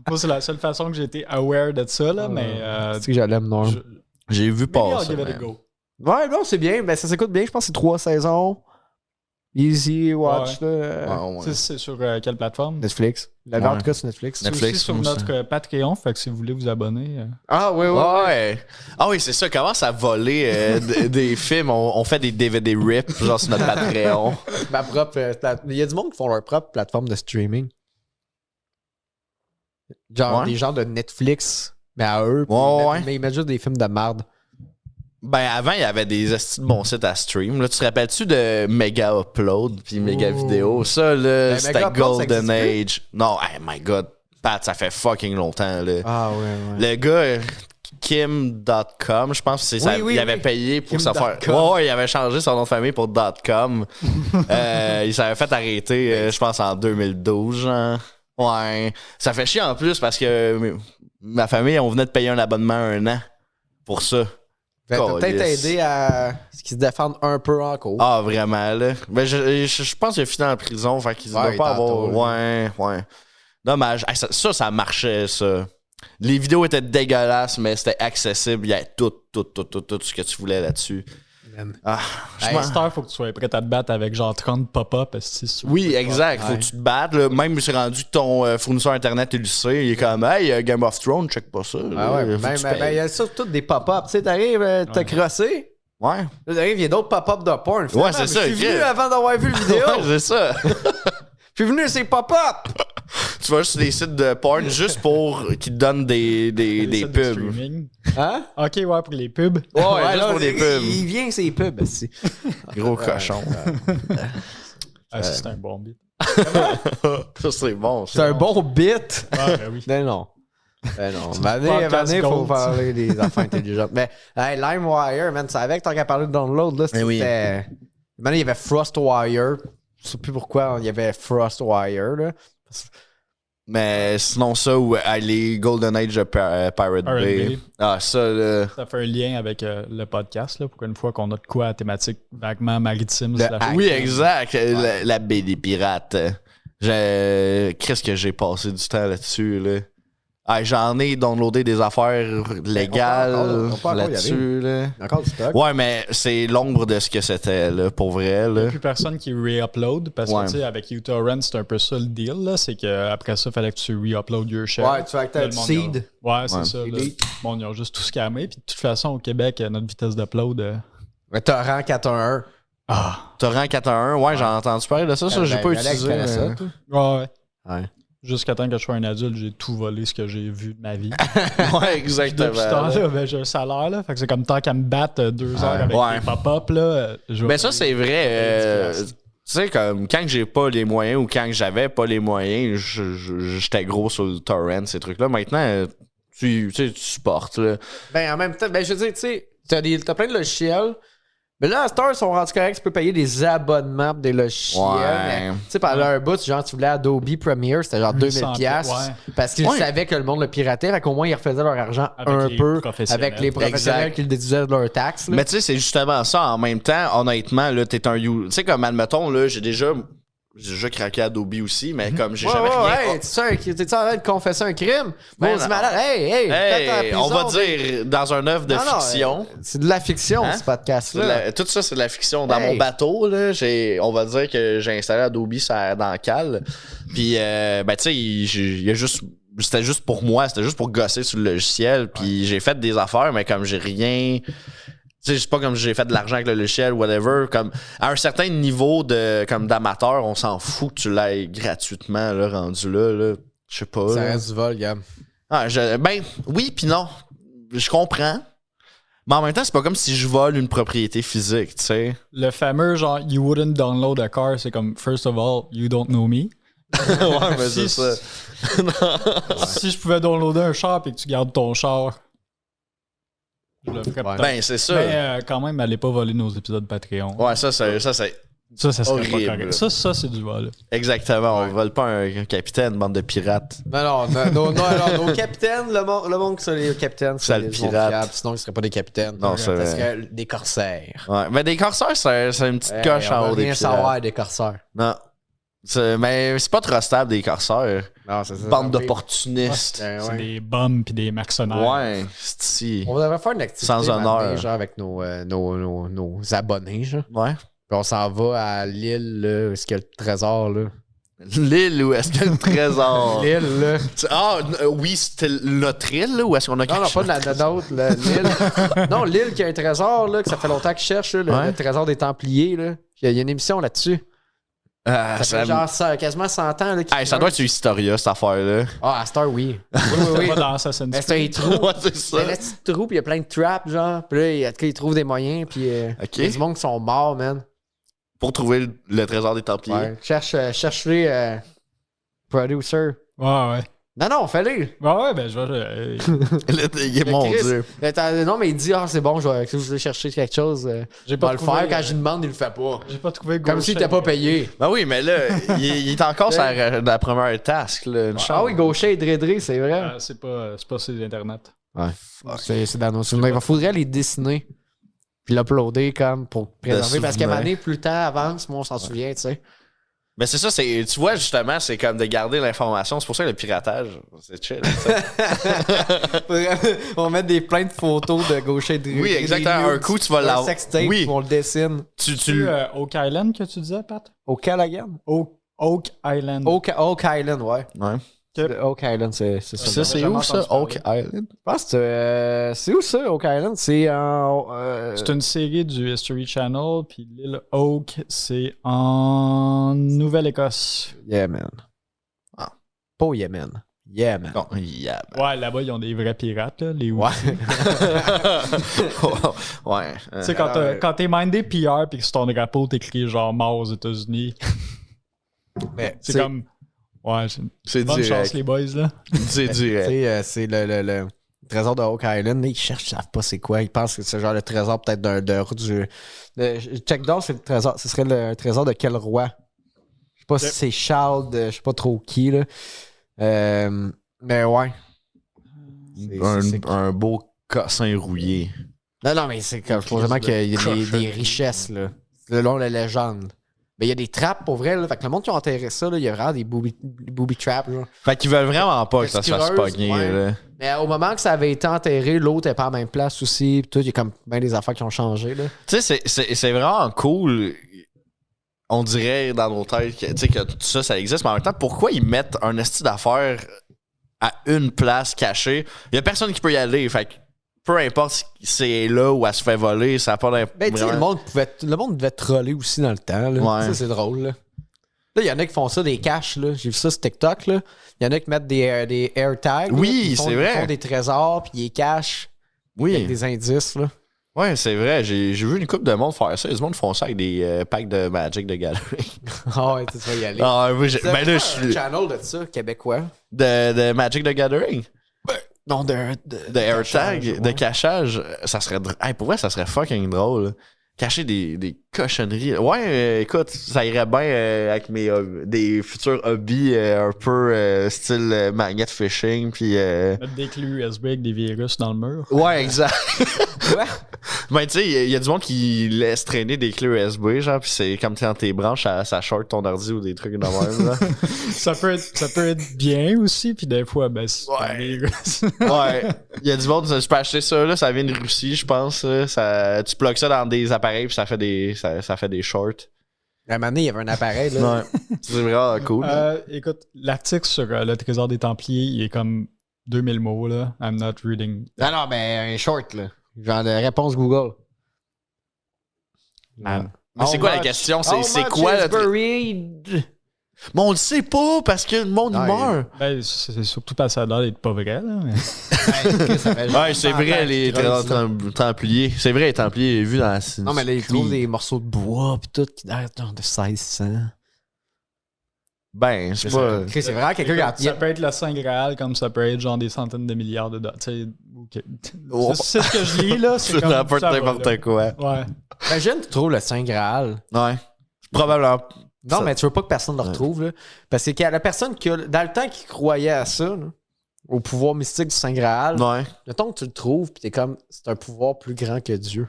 Moi, c'est la seule façon que j'ai été aware de ça, là, mais. C'est que j'aime Norm. J'ai vu Maybe I'll passer. give it a man. go. Ouais, non, c'est bien. Ben, ça s'écoute bien. Je pense que c'est 3 saisons. Easy watch, là. Ouais, ouais. C'est sur quelle plateforme? Netflix. La Ouais. en tout cas, sur Netflix. C'est Netflix, aussi sur moi, notre Patreon, fait que si vous voulez vous abonner. Ah, oui, oui. Ouais. Ah oui, c'est ça. Commence à voler des films. On fait des DVD RIP, genre sur notre Patreon. Ma propre. Il y a du monde qui font leur propre plateforme de streaming. Genre Ouais. des gens de Netflix, mais à eux. puis Ouais. mais ils mettent juste des films de merde. Ben, avant, il y avait des estis de bons sites à stream. Là, tu te rappelles-tu de Mega Upload puis Mega Ouh. Vidéo? Ça, là, Ben, c'était Mega Upload, ça Golden existe Age. Non, hey, my God. Pat, ça fait fucking longtemps, là. Ah, ouais. Le gars, Kim.com, je pense que c'est ça. Oui, il avait oui. payé pour se faire. Kim.com. Ouais, il avait changé son nom de famille pour .com. Il s'avait fait arrêter, je pense, en 2012, genre. Ouais. Ça fait chier en plus parce que ma famille, on venait de payer un abonnement 1 an pour ça. T'as peut-être Calisse. aidé à ce qu'ils se défendent un peu encore. Ah, vraiment, là. Ben, je pense qu'il a fini en prison, fait qu'il Ouais, doit pas tantôt, avoir. Ouais. Dommage. Hey, ça marchait, ça. Les vidéos étaient dégueulasses, mais c'était accessible. Il y avait tout ce que tu voulais là-dessus. Ah, je Hey, m'en- cette heure, faut que tu sois prêt à te battre avec genre 30 pop-up. Oui, exact. Faut Ouais. que tu te battes. Là. Même si c'est rendu que ton fournisseur Internet est lycée, il est comme, hey, Game of Thrones, check pas ça. Ah ouais, Faut que même, tu ben, payes. il y a surtout des pop-up. Tu sais, t'arrives, t'as crossé. Ouais. Là, t'arrives, il y a d'autres pop-up de porn. Finalement, Ouais, c'est ça, Je suis venu ok. avant d'avoir vu le vidéo. Ouais, c'est ça. Je suis venu, c'est pop-up. Tu vas sur des sites de porn juste pour qu'ils te donnent des pubs. Hein? Ok, ouais, pour les pubs. Ouais, juste pour des pubs. Il vient, c'est pubs. aussi. Gros cochon. Ah, ça, c'est un bon beat. Ça, c'est bon. C'est un bon bit. Ah, ben oui. Ben non. Ben non. podcast il faut gold. parler des affaires intelligentes. Mais hey, LimeWire, man, tu savais que t'as qu'à parler de download, là, Eh oui. c'était Maintenant, il y avait Frostwire. Je sais plus pourquoi il y avait Frostwire, là. Mais sinon, ça, ou les Golden Age de Pirate Bay. Ah, ça, là. Ça fait un lien avec le podcast, là, pour une fois qu'on a de quoi à thématique vaguement maritime. Oui, exact. La baie des pirates. Qu'est-ce que j'ai passé du temps là-dessus, là? Ah, j'en ai downloadé des affaires légales on peut encore là-dessus. Là. Encore du stock. Ouais, mais c'est l'ombre de ce que c'était, là, pour vrai. Il n'y Là. a plus personne qui re-upload parce Ouais. que, tu sais, avec uTorrent, c'est un peu ça le deal, là. C'est qu'après ça, il fallait que tu re-upload your share. Ouais, tu vas avec Là, ta le monde, seed. Ouais, c'est Ouais. ça. Là. Elite. Bon, ils ont juste tout scammé. Puis de toute façon, au Québec, notre vitesse d'upload. Torrent 411. Torrent 411, ouais, j'ai entendu parler de ça. Ça, j'ai pas utilisé. connais ça, mais- toi. Ouais. Ouais. Jusqu'à temps que je sois un adulte, j'ai tout volé ce que j'ai vu de ma vie. Ouais, Depuis ce exactement. temps-là, ben, j'ai un salaire, là. Fait que c'est comme tant qu'à me battre 2 heures avec Ouais. des pop-up, là. Je vais Ben ça, c'est vrai. Tu sais, comme quand j'ai pas les moyens ou quand j'avais pas les moyens, j'étais gros sur le torrent, ces trucs-là. Maintenant, tu supportes. Là. Ben, en même temps, ben, je veux dire, tu sais, t'as plein de logiciels. Mais là, à Star, ils sont rendus corrects. Tu peux payer des abonnements pour des logiciels. Ouais. Mais, tu sais, pendant un bout, genre, tu voulais Adobe Premiere, c'était genre 2000$. Ouais. Parce qu'ils Ouais. savaient que le monde le piratait. Fait qu'au moins, ils refaisaient leur argent Avec un les peu professionnels. avec les professionnels Exact. qui le déduisaient de leurs taxes. là. Mais tu sais, c'est justement ça. En même temps, honnêtement, là, t'es un you. Tu sais, comme admettons, là, j'ai déjà craqué Adobe aussi, mais comme j'ai Ouais, jamais ouais, rien. ouais, t'es-tu en train de confesser un crime? Ben Bon, non. malade. Hey, Hey, peut-être en on va prison, dire dans un œuvre de Non, non, fiction. c'est de la fiction, Hein? ce podcast-là. Tout ça, c'est de la fiction. Dans Hey. mon bateau, là, on va dire que j'ai installé Adobe dans Cal. Puis, ben, tu sais, il y a juste. C'était juste pour moi, c'était juste pour gosser sur le logiciel. Puis j'ai fait des affaires, mais comme j'ai rien. Tu sais, c'est pas comme j'ai fait de l'argent avec le logiciel, whatever. Comme, à un certain niveau d'amateur, on s'en fout que tu l'aies gratuitement, là, rendu là. Je sais pas. Ça là. reste du vol, Gab. Ben, oui, puis non. Je comprends. Mais en même temps, c'est pas comme si je vole une propriété physique, tu sais. Le fameux genre, you wouldn't download a car, c'est comme, first of all, you don't know me. Ouais, mais c'est Si- ça. Si je pouvais downloader un char et que tu gardes ton char, je le ferais peut-être. Ben, c'est ça. Mais quand même, allez pas voler nos épisodes Patreon. Ouais, ça c'est Ça serait horrible. pas correct. Ça, c'est du vol. exactement. On vole pas un capitaine, bande de pirates. Non, nos capitaines, le monde qui sont les capitaines, C'est le les gens pirate. fiables, sinon ils seraient pas des capitaines. Non, c'est ça vrai. serait des corsaires. Ouais. Mais des corsaires, c'est une petite coche on en veut haut des rien pirates. savoir des corsaires. Non. Mais c'est pas trop stable, des corsaires. Non, c'est ça. Bande Oui. d'opportunistes. C'est des bums pis des mercenaires. Ouais, c'est ici. On devrait faire une activité Sans honneur. matinée, genre avec nos abonnés, genre. Ouais. Puis on s'en va à l'île, là, où est-ce qu'il y a le trésor, là. L'île où est-ce qu'il y a le trésor? L'île, là. Oui, c'était notre île, là, ou est-ce qu'on a Non, non, quelque pas de la nôtre, l'île. Non, l'île qui a un trésor, là, que ça fait longtemps qu'ils cherchent, là, Ouais. le trésor des Templiers, là. Il y a une émission là-dessus. Ça fait genre quasiment 100 ans, là. Hey, ça doit être sur Historia, cette affaire-là. Ah, à Star, oui. Oui, oui, oui. Pas dans Assassin's Mais Creed. c'est un trou. Ouais, c'est ça. Il y a un petit trou, puis il y a plein de traps, genre. Puis là, en tout cas, ils trouvent des moyens, puis Ok. il y a du monde qui sont morts, man. Pour trouver le trésor des Templiers. Ouais. Cherche-les, producer. Ouais. Non, fais-les. Ouais, ben je vais. Mon Chris, Dieu. Non, mais il dit, c'est bon, si vous voulez chercher quelque chose, J'ai je vais le trouvé, faire. Quand je lui demande, il le fait pas. J'ai pas trouvé Comme s'il t'était pas payé. Ben oui, mais là, il est encore sur la première task, là. Une Ah chance. oui, Gaucher et Dredré, c'est vrai. C'est pas sur Internet. C'est dans nos souvenirs. Il faudrait les dessiner puis l'uploader comme pour préserver. Parce qu'à un moment donné, plus le temps avance, moi on s'en souvient, tu sais. Mais c'est ça, tu vois, justement, c'est comme de garder l'information. C'est pour ça que le piratage, c'est chill. ça. On met plein de photos de Gaucher et Dredré. Oui, exactement. Un coup, tu vas l'avoir. Sextape, Oui. on le dessine. Tu Oak Island que tu disais, Pat? Au Callaghan? Oak Island. Oak Island, ouais. Ouais. Oak Island, c'est ça. Ça, c'est jamais où, ça? entendu Oak Island? Je pense que c'est où ça, Oak Island? C'est en... C'est une série du History Channel, puis l'île Oak, c'est en Nouvelle-Écosse. Yemen. Ah. Pas au Yémen. Yemen. Non, yeah. Ouais, là-bas, ils ont des vrais pirates, là, les Ouais. Ouais. Tu sais, quand t'es mindé PR puis que sur ton drapeau, t'écris genre mort aux États-Unis, Mais, c'est comme. Ouais, c'est C'est bonne chance, direct. les boys, là. C'est direct. C'est le trésor de Oak Island, là, ils cherchent, ils savent pas c'est quoi. Ils pensent que c'est genre le trésor peut-être Check down, c'est le trésor. Ce serait le trésor de quel roi? Je sais pas si c'est Charles de je sais pas trop qui, là. Mais ouais. Un beau cossin rouillé. Non, mais c'est comme vraiment qu'il y a des richesses, là. Selon la légende. Mais il y a des trappes pour vrai, là. Fait que le monde qui a enterré ça, là, il y a vraiment des booby traps, là. Fait qu'ils veulent vraiment pas que ça se fasse pogner, ouais. là. Mais au moment que ça avait été enterré, l'autre est pas à la même place aussi. Pis tout, il y a comme bien des affaires qui ont changé, là. Tu sais, c'est vraiment cool. On dirait dans nos têtes que tout ça, ça existe. Mais en même temps, pourquoi ils mettent un esti d'affaires à une place cachée? Il y a personne qui peut y aller. Fait que peu importe si c'est là où elle se fait voler, ça n'a pas d'importance. Ben, tu sais, le monde devait troller aussi dans le temps, là. Ouais. Ça, c'est drôle, là. Là, il y en a qui font ça, des caches, là. J'ai vu ça sur TikTok, là. Il y en a qui mettent des AirTags. Oui, c'est vrai. Ils font des trésors, puis ils les cachent. Oui. Avec des indices, là. Ouais, c'est vrai. J'ai vu une couple de monde faire ça. Les gens font ça avec des packs de Magic de Gathering. Ah ouais, tu vas y aller. Ah, oui, Ben là, un channel de ça, québécois. De Magic de Gathering? Non, de AirTag, de cachage. Ça serait... Hey, pour vrai, ça serait fucking drôle. Cacher des cochonneries. Ouais, écoute, ça irait bien avec des futurs hobbies un peu style magnet fishing. Puis, Mettre des clés USB avec des virus dans le mur. ouais, exact. Ouais. Ben, tu sais, il y a du monde qui laisse traîner des clés USB, genre, puis c'est comme quand t'es branches, ça short ton ordi ou des trucs de même, là. ça peut être bien aussi, puis des fois, ben, c'est un virus. Ouais. Il y a du monde, je peux acheter ça, là, ça vient de Russie, je pense. Là. Tu plugues ça dans des appareils, puis ça fait des shorts. À un moment donné, il y avait un appareil, là. Ouais. C'est vraiment cool. Écoute, l'article sur le trésor des Templiers, il est comme 2000 mots, là. I'm not reading. Non, mais un short, là. Genre de réponse Google. Mais c'est quoi la question? C'est quoi le buried? Mais on le sait pas parce que le monde il meurt. Ben, c'est surtout parce que ça a l'air d'être pas vrai, là. Mais... Ouais, c'est vrai, les Templiers. C'est vrai, les Templiers, vu dans la. Non, mais là, ils trouvent des morceaux de bois pis tout qui datent genre de 1600. Ben, c'est pas. C'est vraiment quelqu'un qui a. Ça peut être le Saint Graal, comme ça peut être genre des centaines de milliards de dollars. C'est ce que je lis, là. C'est comme n'importe quoi. Ouais. Imagine, tu trouves le Saint Graal. Ouais. Probablement. Non, mais tu veux pas que personne le retrouve, là. Parce que la personne qui a, dans le temps qui croyait à ça, là, au pouvoir mystique du Saint Graal, mettons que tu le trouves, pis t'es comme, c'est un pouvoir plus grand que Dieu.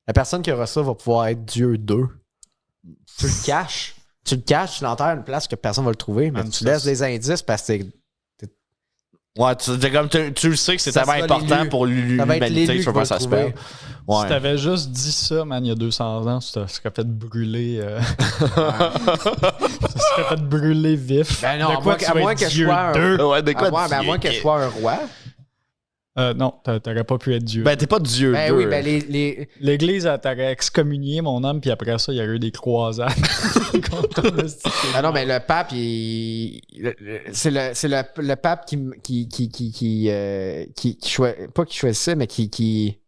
La personne qui aura ça va pouvoir être Dieu 2. Tu le caches. Tu l'enterres à une place que personne va le trouver, mais tu laisses des indices parce que ouais, tu le sais que c'est tellement important pour l'humanité, tu peux pas ça se perd. Ouais. Si t'avais juste dit ça, man, il y a 200 ans, tu te serais fait brûler. Tu te serais fait brûler vif. Ben non, à moins que je sois à moins que je sois un roi. Non, t'aurais pas pu être Dieu. Ben, t'es pas Dieu. Ben oui, ben l'Église, elle t'aurait excommunié, mon homme, puis après ça, il y a eu des croisades. Ben non, mais le pape, c'est le pape pas qui choisissait, mais qui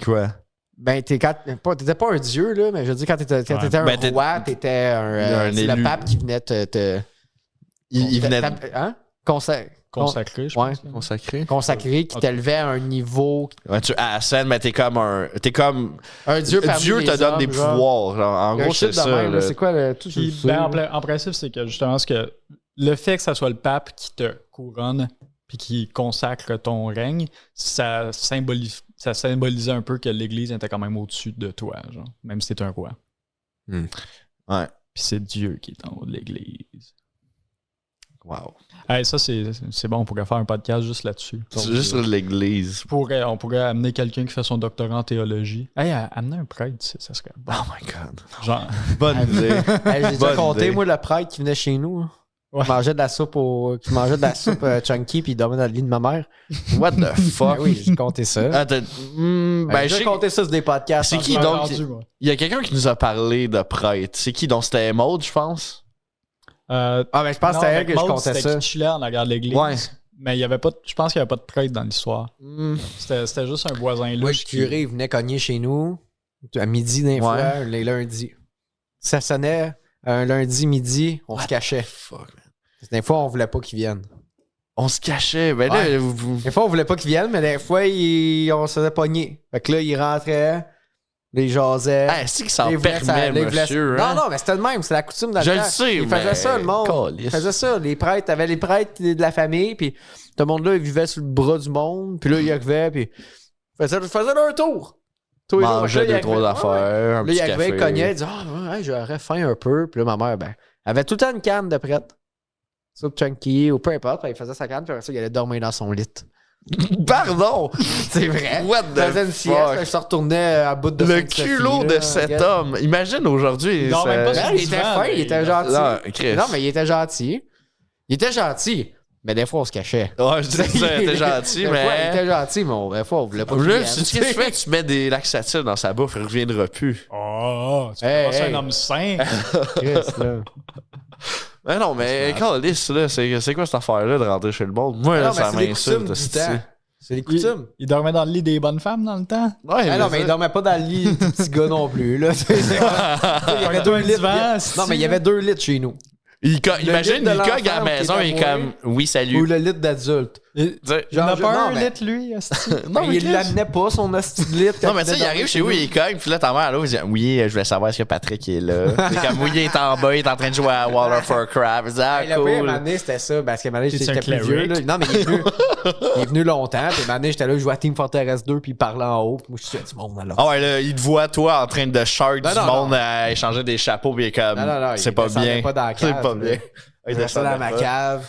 quoi? Ben, t'étais pas un dieu, là, mais je veux dire, quand t'étais un roi, t'étais c'est le pape qui venait il venait... Hein? Consacré, je pense. Consacré, qui t'élevait à un niveau. Ouais, tu ascènes, mais t'es comme un dieu parmi Dieu les te donne hommes, des pouvoirs. Genre. En gros, c'est ça. Même, c'est quoi le tout en principe, c'est que justement, le fait que ça soit le pape qui te couronne puis qui consacre ton règne, ça symbolisait un peu que l'Église était quand même au-dessus de toi, genre, même si t'es un roi. Ouais. Puis c'est Dieu qui est en haut de l'Église. Wow. Hey, ça, c'est bon, on pourrait faire un podcast juste là-dessus. C'est juste sur l'Église. On pourrait amener quelqu'un qui fait son doctorat en théologie. Hey, amener un prêtre, ça serait bon. Oh my God. Genre... Bonne idée. J'ai déjà compté, moi, le prêtre qui venait chez nous. Ouais. Qui mangeait de la soupe chunky puis il dormait dans le lit de ma mère. What the fuck? Ben oui, j'ai compté ça. J'ai compté ça sur des podcasts. C'est qui donc? Il y a quelqu'un qui nous a parlé de prêtre. C'est qui donc? C'était Maud, je pense? Mais je pense que c'était elle que je comptais ça. C'était qui chillait en arrière de l'église. Ouais. Mais il y avait pas je pense qu'il n'y avait pas de prêtre dans l'histoire. C'était juste un voisin louche. Moi, le curé, il venait cogner chez nous à midi d'un fois, les lundis. Ça sonnait un lundi midi, on se cachait. Fuck, man. Des fois, on voulait pas qu'il vienne. On se cachait. Ben là, Ouais. Des fois, on voulait pas qu'ils viennent, mais des fois, on se faisait pogner. Fait que là, ils rentraient, les jasaient. c'est qu'il s'en les voulaient- permet, les voulaient- monsieur. Non, hein? non, mais c'était le même. C'est la coutume dans Je le le temps. sais, Ils faisaient mais- ça, le monde. Calisse. Ils faisaient ça. Les prêtres, t'avais les prêtres de la famille, puis tout le monde-là, ils vivaient sur le bras du monde. Puis là, ils arrivaient, puis ils faisaient leur tour. Tous les jours. Mangeait Fait que là, 2-3 ils arrivaient- affaires, un Là, il petit arrivait, il café. cognait, il disait ouais, j'aurais faim un peu. Puis là, ma mère, ben, elle avait tout le temps une canne de prête. Soupe chunky ou peu importe. Il faisait sa canne, puis après ça, il allait dormir dans son lit. Pardon! C'est vrai. What Il faisait the une sieste, fuck? il se retournait à bout de Le Sainte-Sophie, culot là, de cet regarde. homme. Imagine aujourd'hui. Il dort même pas sur Ben, il était divan, fin, il était gentil. Non, Chris. Non, mais il était gentil. Il était gentil. Mais des fois, on se cachait. Ouais, je dis ça, t'es gentil, Des fois, il mais. était gentil, mais des fois, on voulait pas qu'il Là, vienne. c'est ce que tu fais, tu mets des laxatifs dans sa bouffe, il reviendra plus. Oh, tu Hey, penses hey. un homme sain. Chris, là. Mais non, mais Calisse, là, c'est quoi cette affaire-là de rentrer chez le monde? Moi, là, Non, mais ça c'est les m'insulte. coutumes du hostie. temps. C'est les coutumes. Il dormait dans le lit des bonnes femmes dans le temps. Ouais, Ah non, mais il dormait pas dans le lit du petit gars non plus. Là. Il y avait 2 litres. divan, Non, mais il y avait 2 litres chez nous. Imagine, lit de il cogne à la l'enfant maison, qui il est était comme oui, Ou salut. le litre d'adulte. Il T'sais, n'y en a Genre, pas non, un mais- lit, lui. esti. Non, mais il Chris- l'amenait pas, son hostie de litre. Non, mais tu sais, il arrive chez vous, il cogne, puis là, ta mère, là, vous dit oui, je voulais savoir est-ce que Patrick est là. C'est comme oui, il est en bas, il est en train de jouer à World of Warcraft. Il dit ah, Le pire, un cool. moment donné, c'était ça, parce qu'à un moment donné, C'est j'étais un plus cleric. vieux. Là. Non, mais il est venu longtemps, puis à un moment donné, j'étais là, je jouais à Team Fortress 2, puis il parlait en haut, puis moi, je suis du monde alors. Ah ouais, là, il te voit, toi, en train de shark Non, du non, monde non. à échanger des chapeaux, puis il est comme Non, c'est il pas descendait bien. pas dans la C'est cave, pas là. bien. Il restait dans ma cave.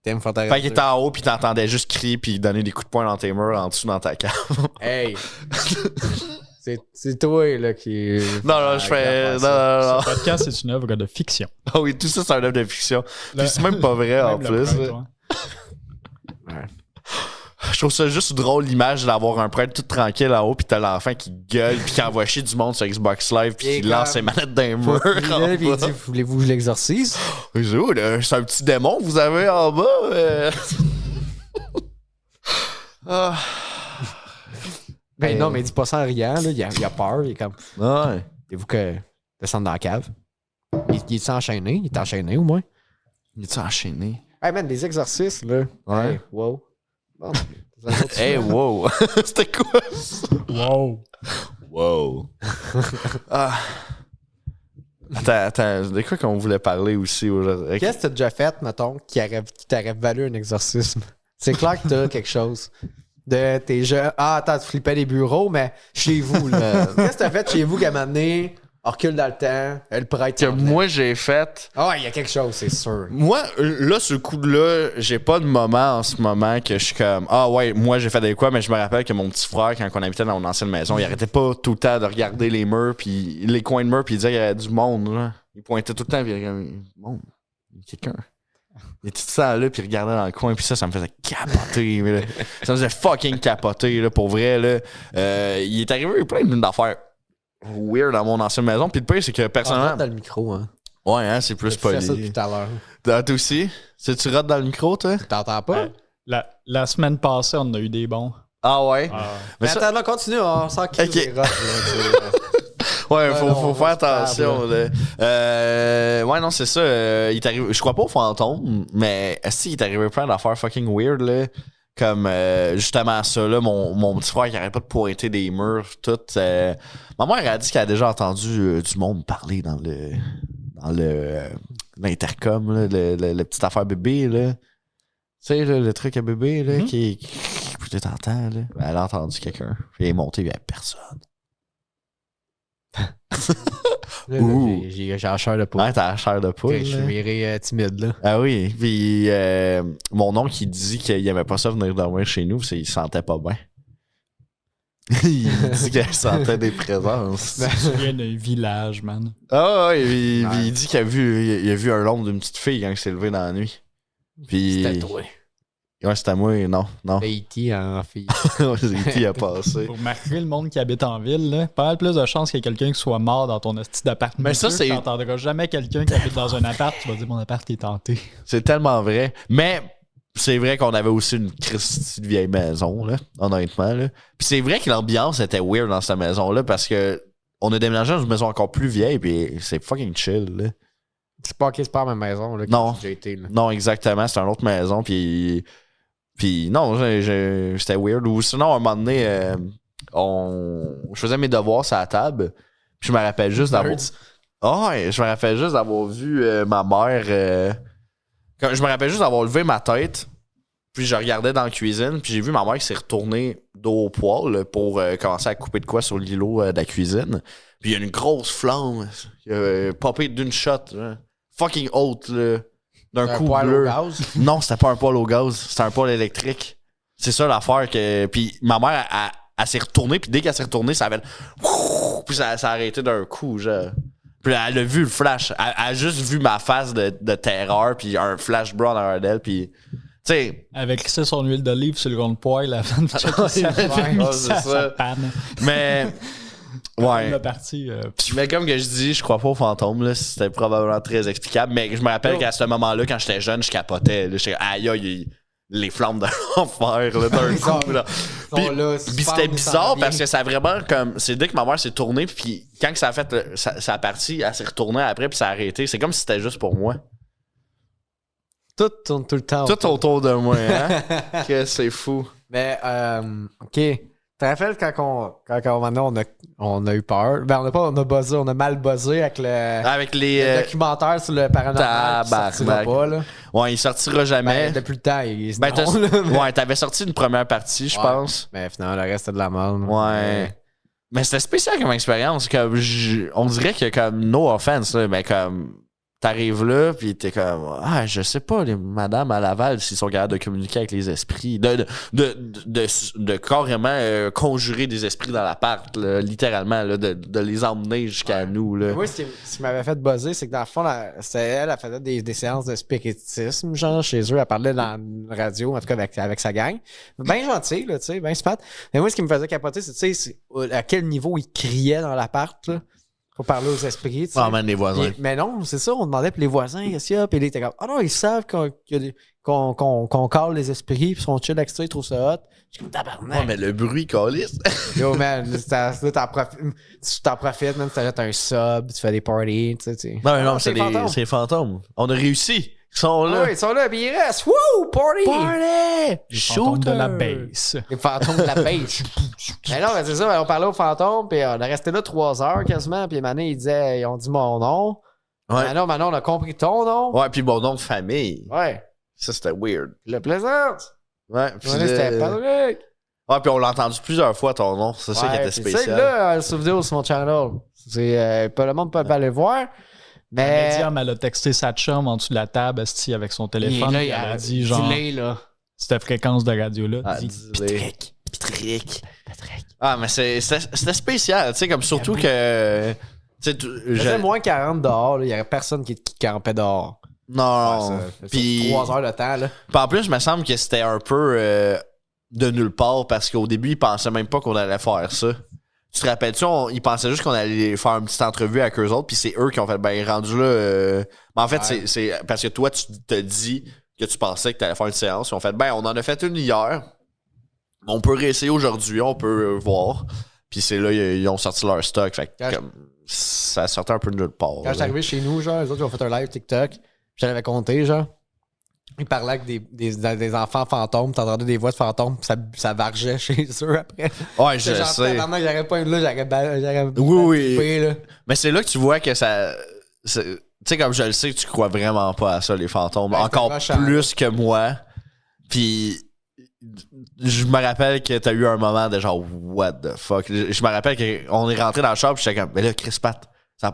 Team Fortress Fait qu'il 2. était en haut, puis t'entendais juste crier, puis donner des coups de poing dans tes murs, en dessous dans ta cave. Hey! c'est toi, là, qui. Non, je fais. Non. Ce podcast, c'est une œuvre de fiction. Ah oui, tout ça, c'est un œuvre de fiction. Le- Puis c'est même pas vrai, en Même le plus. prêtre, ouais. Je trouve ça juste drôle l'image d'avoir un prêtre tout tranquille en haut, puis t'as l'enfant qui gueule, puis qui envoie chier du monde sur Xbox Live, puis Et qui lance comme- ses manettes d'un Faut mur. qu'il en vienne, puis il bas. dit, voulez-vous que je l'exorcise? Je dis, oh, là, c'est un petit démon que vous avez en bas. Ah. Ben non, mais il dit pas ça en riant, là. Il a peur, il est comme. Ouais. Voulez-vous que descende dans la cave? Il est enchaîné? Il est enchaîné au moins? Il est enchaîné. Hey man, des exorcismes, là. Ouais. Hey, wow. Bon, c'est un autre Hey, sujet. wow. C'était quoi ça? Wow. Wow. Ah. Attends, de quoi qu'on voulait parler aussi aujourd'hui? Qu'est-ce que t'as déjà fait, mettons, qui t'aurait valu un exorcisme? C'est clair que t'as quelque chose. De tes jeux. Ah, attends, tu flippais les bureaux, mais chez vous, là. Qu'est-ce que t'as fait chez vous qui a amené? On recule dans le temps, le prêtre. Que moi j'ai fait. Ah, il y a quelque chose, c'est sûr. Moi, là, ce coup-là, j'ai pas de moment en ce moment que je suis comme ah ouais, moi j'ai fait des quoi, mais je me rappelle que mon petit frère, quand on habitait dans mon ancienne maison, il arrêtait pas tout le temps de regarder les murs, puis les coins de murs, puis il disait qu'il y avait du monde, là. Il pointait tout le temps, puis il y avait monde, il y a quelqu'un. Il était tout ça là, puis il regardait dans le coin, puis ça me faisait capoter. Mais là, ça me faisait fucking capoter, là, pour vrai, là. Il est arrivé plein d'affaires weird dans mon ancienne maison, puis le pire, c'est que personnellement. Dans le micro, hein. Ouais, hein, c'est plus Tu fais ça poli. depuis tout à l'heure. Toi aussi? Tu rates dans le micro, toi? T'entends pas? La semaine passée, on a eu des bons. Ah ouais? Ah. Mais ça- attends, là, continue, on s'en Ok. crisse les rottes, là, tu sais. Ouais, Ouais, faut non, faire c'est pas attention. Là. Ouais, non, c'est ça. Il est arrivé, je crois pas au fantôme, mais si il est arrivé plein d'affaires fucking weird, là. Comme justement ça, là, mon petit frère qui arrête pas de pointer des murs, tout. Ma mère a dit qu'elle a déjà entendu du monde parler dans l'intercom, là, le petite affaire bébé, là. Tu sais, là, le truc à bébé, là, qui puis t'entends, là. Elle a entendu quelqu'un. Puis elle est montée, il y avait personne. Là, Ouh. j'ai la chair de poule. Ouais, t'as la chair de poule. Je suis là. viré timide, là. Ah oui. Puis mon oncle, il dit qu'il aimait pas ça venir dormir chez nous, parce qu'il se sentait pas bien. Il dit qu'il sentait des présences. Je me souviens d'un village, man. Ah ouais, puis Ouais. il dit qu'il a vu un l'ombre d'une petite fille quand il s'est levé dans la nuit. Puis. C'était toi. Ouais, c'était moi, non. E.T. en fille. C'est qui a passé. Pour remarquer le monde qui habite en ville, là, pas mal plus de chances qu'il y ait quelqu'un qui soit mort dans ton hostie d'appart. Mais ça, c'est- Tu n'entendras jamais quelqu'un qui habite dans un appart, tu vas dire mon appart est hanté. C'est tellement vrai. Mais c'est vrai qu'on avait aussi une Christie de vieille maison, là, honnêtement. Là. Puis c'est vrai que l'ambiance était weird dans cette maison-là parce que on a déménagé dans une maison encore plus vieille, puis c'est fucking chill. Là. C'est pas la même maison, là. Non. J'ai été, là. Non, exactement. C'était une autre maison. Puis non, c'était weird. Ou sinon, à un moment donné, je faisais mes devoirs sur la table. Puis je me rappelle juste d'avoir. Ouais, je me rappelle juste d'avoir vu ma mère. Je me rappelle juste d'avoir levé ma tête. Puis je regardais dans la cuisine. Puis j'ai vu ma mère qui s'est retournée dos au poêle pour commencer à couper de quoi sur l'îlot de la cuisine. Puis il y a une grosse flamme qui a popé d'une shot. Genre. Fucking haute, là. D'un coup bleu. Au gaz. Non, c'était pas un poêle au gaz. C'était un poêle électrique. C'est ça l'affaire que. Puis ma mère, elle s'est retournée. Puis dès qu'elle s'est retournée, ça avait. Puis ça a arrêté d'un coup, genre. Puis elle a vu le flash. Elle a juste vu ma face de terreur. Puis un flash brown derrière d'elle. Puis. Tu sais. Avec ça, son huile d'olive sur le rond de poêle avant de checker sa panne. Mais. Ouais. La partie, Mais comme que je dis, je crois pas aux fantômes. Là. C'était probablement très explicable. Mais je me rappelle qu'à ce moment-là, quand j'étais jeune, je capotais. J'étais aïe aïe, les flammes de l'enfer là, d'un coup. Là. Puis c'était bizarre parce que ça a vraiment comme. C'est dès que ma mère s'est tournée, puis quand ça a fait sa partie, elle s'est retournée après, puis ça a arrêté. C'est comme si c'était juste pour moi. Tout tourne tout le temps. Tout autour de moi, hein? Que c'est fou. Mais, OK. Tu te rappelles quand on a eu peur? Ben, on a buzzé, on a mal buzzé avec Avec le les. documentaire sur le paranormal. Qui sortira pas, là. Ouais, il sortira jamais. Ben, depuis le temps, il se ouais, t'avais sorti une première partie, je pense. Mais finalement, le reste, c'était de la merde. Ouais. Mais c'était spécial comme expérience. Comme on dirait que, comme, no offense, là, mais comme. T'arrives là, pis t'es comme, je sais pas, les madames à Laval, s'ils sont capables de communiquer avec les esprits, de carrément conjurer des esprits dans l'appart, là, littéralement, là, de les emmener jusqu'à nous. Là. Moi, ce qui m'avait fait buzzer, c'est que dans le fond, elle faisait des séances de spiritisme, genre chez eux, elle parlait dans la radio, en tout cas avec sa gang. Bien gentil, là, tu sais, bien smart. Mais moi, ce qui me faisait capoter, c'est, tu sais, à quel niveau ils criaient dans l'appart, là. Faut parler aux esprits, tu sais. Ah, man, les voisins. Mais non, c'est ça, on demandait pour les voisins, qu'est-ce qu'il y a? Puis ils étaient comme, non, ils savent qu'on cale les esprits, puis sont chill avec ça, ils trouvent ça hot. Je suis comme, tabarnak. Ouais, mais le bruit, calisse. Yo, man, là, tu t'en profites, même, tu t'achètes un sub, tu fais des parties, tu sais. Non, c'est les fantômes. On a réussi. Ils sont là. Oui, ils sont là, puis ils restent. Wouh, party! Party! les fantômes de la base. Les fantômes de la base. Mais non, mais c'est ça, on parlait aux fantômes, puis on est resté là 3 heures quasiment, puis Mané, ils ont dit mon nom. Ouais. Manon, on a compris ton nom. Ouais, puis mon nom de famille. Ouais. Ça, c'était weird. Le Plaisance. Ouais, puis C'était Patrick. Ouais, puis on l'a entendu plusieurs fois, ton nom. C'est ça qui était spécial. C'est là, sur vidéo sur mon channel. Le monde peut pas aller voir. Mais. Médium, elle a texté sa chum en dessous de la table, esti, avec son téléphone. Là, elle a dit, genre, là. cette fréquence de radio-là. Patrick. Ah, mais c'était spécial, tu sais, comme surtout que. J'avais moins 40 dehors, il y avait personne qui campait dehors. Non. Puis 3 heures de temps, là. Puis en plus, il me semble que c'était un peu de nulle part parce qu'au début, ils pensaient même pas qu'on allait faire ça. Tu te rappelles-tu, ils pensaient juste qu'on allait faire une petite entrevue avec eux autres, puis c'est eux qui ont fait, ben, rendu là. Mais en fait, c'est parce que toi, tu te dis que tu pensais que tu allais faire une séance. Ils ont fait, ben, on en a fait une hier. On peut réessayer aujourd'hui, on peut voir. Puis c'est là, ils ont sorti leur stock. Fait que comme, ça sortait un peu de nulle part. Quand j'étais arrivé chez nous, genre, les autres, ils ont fait un live TikTok. Je l'avais compté, genre. Ils parlaient avec des enfants fantômes, t'entendais des voix de fantômes, ça vargeait chez eux après. Ouais, je sais. J'aurais pas une là, j'aurais oui. Là. Mais c'est là que tu vois que ça. Tu sais, comme je le sais que tu crois vraiment pas à ça, les fantômes. Ben, encore plus que moi. Puis je me rappelle que t'as eu un moment de genre, what the fuck. Je me rappelle qu'on est rentré dans le shop, puis j'étais comme, mais là, Chris Pat.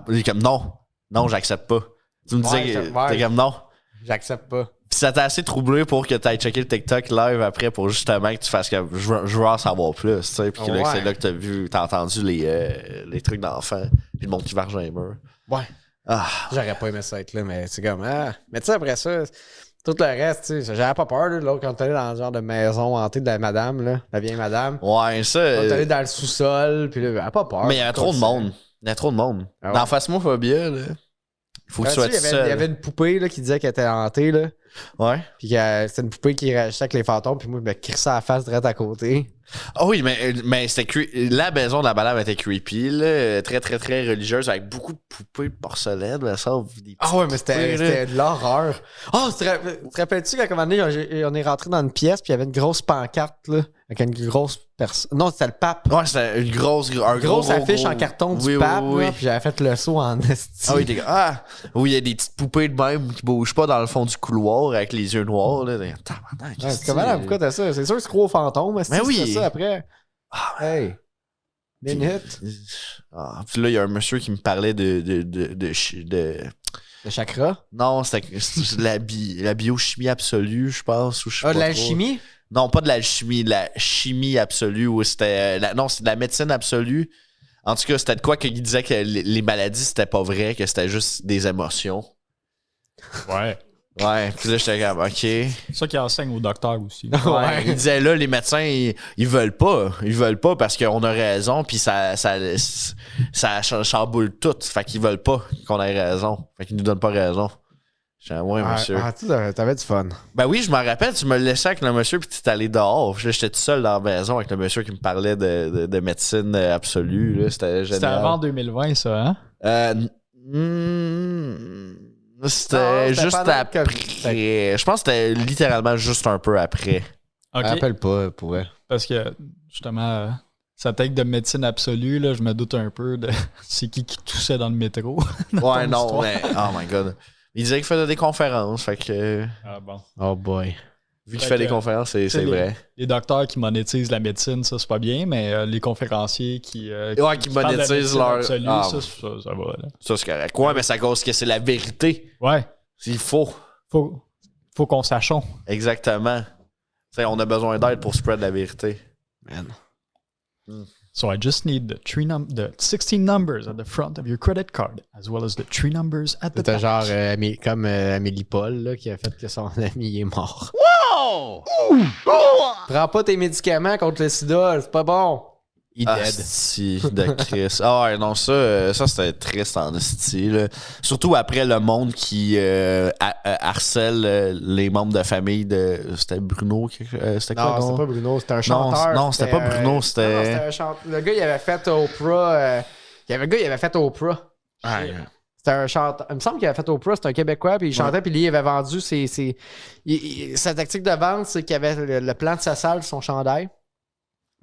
J'étais comme, non, j'accepte pas. Tu me disais, t'es comme, non. J'accepte pas. Pis ça t'a assez troublé pour que t'ailles checker le TikTok live après pour justement que tu fasses que je veux en savoir plus, tu sais. Pis là, c'est là que t'as entendu les trucs d'enfants. Pis le monde qui varge dans les murs. Ouais. Ah. J'aurais pas aimé ça être là, mais c'est comme, Mais tu sais, après ça, tout le reste, tu sais, j'avais pas peur, là, l'autre, quand t'allais dans le genre de maison hantée de la madame, là, la vieille madame. Ouais, ça. Quand t'allais dans le sous-sol, pis là, j'avais pas peur. Mais il y avait trop de monde. Il y avait trop de monde. Ah ouais. Dans Phasmophobia, là. Faut que tu sois il y avait une poupée là, qui disait qu'elle était hantée. Là. Ouais. Puis c'était une poupée qui réagissait avec les fantômes. Puis moi, je me crissais à la face direct à côté. Ah oui, mais c'était la maison de la madame était creepy, là, très, très, très religieuse, avec beaucoup de poupées de porcelaine, mais ça, des Ah ouais, mais poupées, c'était de l'horreur. Ah, tu te rappelles-tu qu'à un moment donné, on est rentré dans une pièce, puis il y avait une grosse pancarte, là, avec une grosse personne. Non, c'était le pape. Ouais, c'était une grosse Affiche en carton du pape, là, puis j'avais fait le saut en esti. Ah oui, t'es oui, il y a des petites poupées de même qui bougent pas dans le fond du couloir avec les yeux noirs, là. C'est comment là, pourquoi t'as ça? C'est sûr que c'est gros fantôme, mais oui. Ça après. Hey. Minute. Puis là, il y a un monsieur qui me parlait de chakra? Non, c'était la biochimie absolue, je pense. Ou je sais pas de l'alchimie? Non, pas de l'alchimie, de la chimie absolue. Ou c'était non, c'est de la médecine absolue. En tout cas, c'était de quoi qu'il disait que les maladies, c'était pas vrai, que c'était juste des émotions. Ouais. Ouais, puis là, j'étais comme, OK. C'est ça qui enseigne aux docteurs aussi. Ouais. Il disait là, les médecins, ils veulent pas. Ils veulent pas parce qu'on a raison, puis ça chamboule tout. Fait qu'ils veulent pas qu'on ait raison. Fait qu'ils nous donnent pas raison. J'étais ouais, monsieur. Tu t'avais du fun. Ben oui, je m'en rappelle, tu me laissais avec le monsieur, puis tu es allé dehors. J'étais tout seul dans la maison avec le monsieur qui me parlait de médecine absolue. Là. C'était génial. C'était avant 2020, ça, hein? C'était juste après. Je pense que c'était littéralement juste un peu après. Ok. Je me rappelle pas, pour vrai. Parce que, justement, sa tête de médecine absolue, là, je me doute un peu de c'est qui toussait dans le métro. Ouais, non, mais... Oh my God. Il disait qu'il faisait des conférences, fait que... Ah bon. Oh boy. Vu qu'il fait des conférences, c'est vrai. Les docteurs qui monétisent la médecine, ça, c'est pas bien, mais les conférencinciers qui monétisent leur... absolue, ça va. Là. Ça, c'est correct. Ouais, mais ça cause que c'est la vérité. Ouais. Il faut. Faut qu'on sachons. Exactement. T'sais, on a besoin d'aide pour spread la vérité. Man. So I just need the 16 numbers at the front of your credit card, as well as the 3 numbers at the C'était back. genre comme Amélie Paul là, qui a fait que son ami est mort. Wow! Prends pas tes médicaments contre le sida, c'est pas bon. Il dead. Asti de Chris. Ah ouais, non, ça c'était triste en esti. Là. Surtout après le monde qui harcèle les membres de famille de... C'était Bruno? C'était quoi? Non, c'était pas Bruno, c'était un chanteur. Non, c'était pas Bruno, c'était... Non, c'était un chanteur. Le gars, il avait fait Oprah. Il avait fait Oprah. Ouais. C'était un chanteur. Il me semble qu'il avait fait Oprah, c'était un Québécois, puis il chantait, puis lui, il avait vendu sa tactique de vente, c'est qu'il avait le plan de sa salle, son chandail.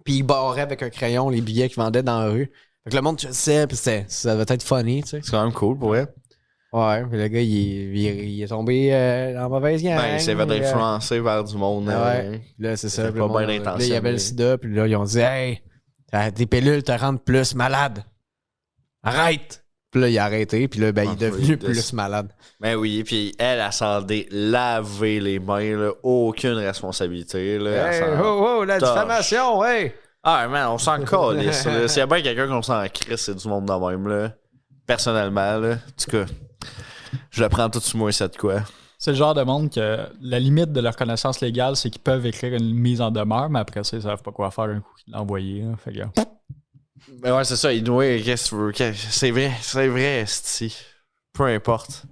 Puis il barrait avec un crayon les billets qu'il vendait dans la rue. Fait que le monde, tu sais, puis ça devait être funny, tu sais. C'est quand même cool, pour vrai. Ouais, puis le gars, il est tombé dans la mauvaise gang. Ben, il s'est fait influencer vers du monde. Ouais. Là, c'est ça. Pas bien intentionné. Là, il y avait le sida, puis là, ils ont dit, hey, tes pilules te rendent plus malade. Arrête! Puis là, il a arrêté, puis là, ben, il est devenu plus malade. Ben oui, puis elle s'en laver les mains, là, aucune responsabilité. Là, Hey, la diffamation, hey! Ah, man, on s'en calisse. S'il y a bien quelqu'un qu'on s'en crisse, c'est du monde de même, là. Personnellement, là. En tout cas, je le prends tout sur moi, c'est de quoi. C'est le genre de monde que la limite de leur connaissance légale, c'est qu'ils peuvent écrire une mise en demeure, mais après ça, ils savent pas quoi faire un coup qu'ils l'ont envoyé. Là. Fait que... Ben ouais, c'est ça. Qu'est-ce que tu veux? C'est vrai, c'ti. Peu importe.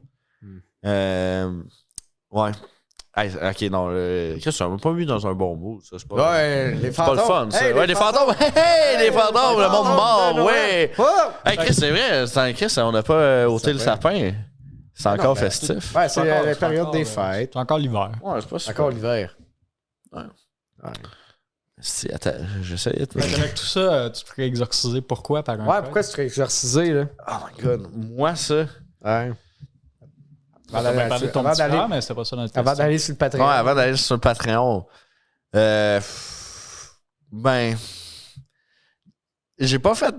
Ouais. Hey, ok, non. Qu'est-ce que tu m'as pas mis dans un bon mood, ça? C'est pas, Ouais, les c'est pas le fun, ça. Hey, ouais, les fantômes. Hey, les fantômes, le monde mort, ouais. Oh! Hey, Chris, c'est vrai. Chris, on n'a pas ôté le sapin. C'est encore festif. Ouais, c'est la période des fêtes. C'est encore l'hiver. Ouais, c'est pas super. Encore l'hiver. Ouais. Si, attends, j'essaie de... Avec tout ça, tu te ferais exorciser pourquoi par un Ouais, prêtre? pourquoi tu serais exorcisé, là? Oh my God. Moi, ça... Ouais. On va parler de ton petit frère, mais c'était pas ça notre Avant question. d'aller sur le Patreon. Ouais, avant d'aller sur le Patreon. Ben... J'ai pas fait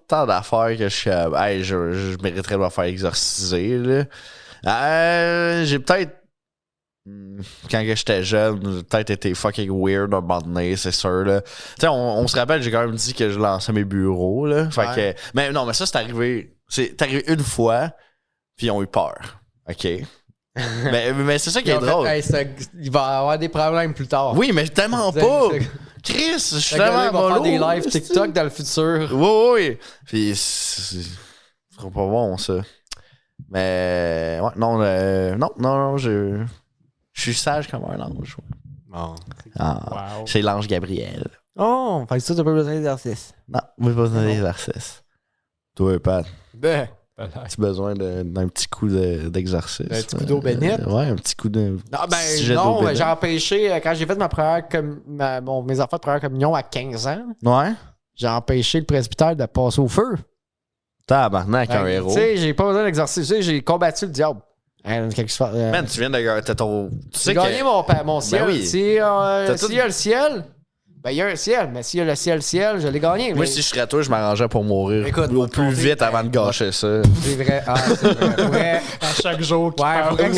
tant d'affaires que je suis... Hey, je mériterais de me faire exorciser, là. J'ai peut-être... Quand j'étais jeune, peut-être été fucking weird un moment donné, c'est sûr, là. Tu sais, on se rappelle, j'ai quand même dit que je lançais mes bureaux, là. Fait que... Mais non, mais ça, c'est arrivé une fois, puis ils ont eu peur. OK? mais c'est ça qui est drôle. Il va y avoir des problèmes plus tard. Oui, mais tellement pas! Chris, je suis tellement va faire des mollo, lives TikTok dans le futur. Oui. Puis, ce sera pas bon, ça. Mais, ouais, non, je suis sage comme un ange. Bon. Ah, Wow. c'est l'ange Gabriel. Oh, fait que ça, t'as pas besoin d'exercice. Non, moi, j'ai pas besoin d'exercice. Toi, Pat, Ben, as-tu besoin d'un petit coup d'exercice? Un petit coup d'eau bénite? Ouais, un petit coup de. non, petit jet d'eau non, bénite. j'ai empêché, quand j'ai fait ma première mes affaires de première communion à 15 ans, Ouais? j'ai empêché le presbytère de passer au feu. Tabarnak, un Tu héros. sais, j'ai pas besoin d'exercice. Tu sais, j'ai combattu le diable. Quelque chose, Man, tu viens de. T'as ton. Tu j'ai sais gagné que. mon ciel. oui. S'il tout- y a le ciel, ben il y a un ciel. Mais s'il y a le ciel, je l'ai gagné. Moi, mais si je serais toi, je m'arrangerais pour mourir Écoute, au va te plus compter, vite avant de gâcher ça. c'est vrai. Ah, c'est vrai. Faudrait- À chaque jour qu'il Ouais, parle. faudrait que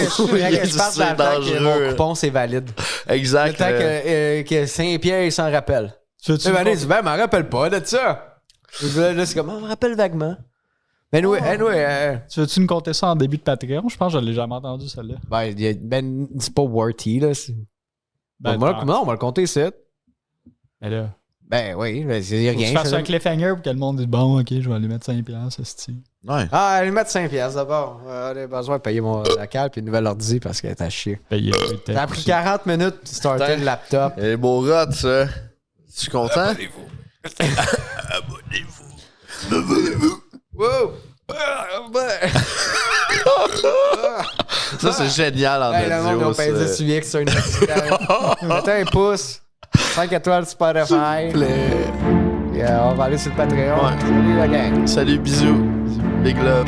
je parte C'est dans le temps que dangereux. mon coupon, c'est valide. Exact. Le temps que Saint-Pierre, il s'en rappelle. Tu veux-tu Tu me sais, compter- je m'en rappelle pas de ça. Là, c'est comme, on me rappelle vaguement. Mais tu veux-tu me compter ça en début de Patreon? Je pense que je l'ai jamais entendu, celle-là. ben, c'est pas worthy, là. Ben, Non, on va le compter ici. Mais là, Ben oui, ben, c'est faut que rien. tu fasses un cliffhanger pour que le monde dise bon, ok, je vais aller mettre 5$, ce style. Ouais. Ah, allez mettre 5$ d'abord. J'ai besoin de payer la cale puis une nouvelle ordi parce qu'elle est à chier. Payer Ça a pris 40 minutes de starter le laptop. Et beau rot, ça. Tu es content? Wow! Ça, c'est génial en Hey, le monde, audio. on paye 10 ça. UX sur une mettez un pouce. 5 étoiles sur Spotify. Yeah, on va aller sur le Patreon. Ouais. Salut la gang. Salut, bisous. Big love.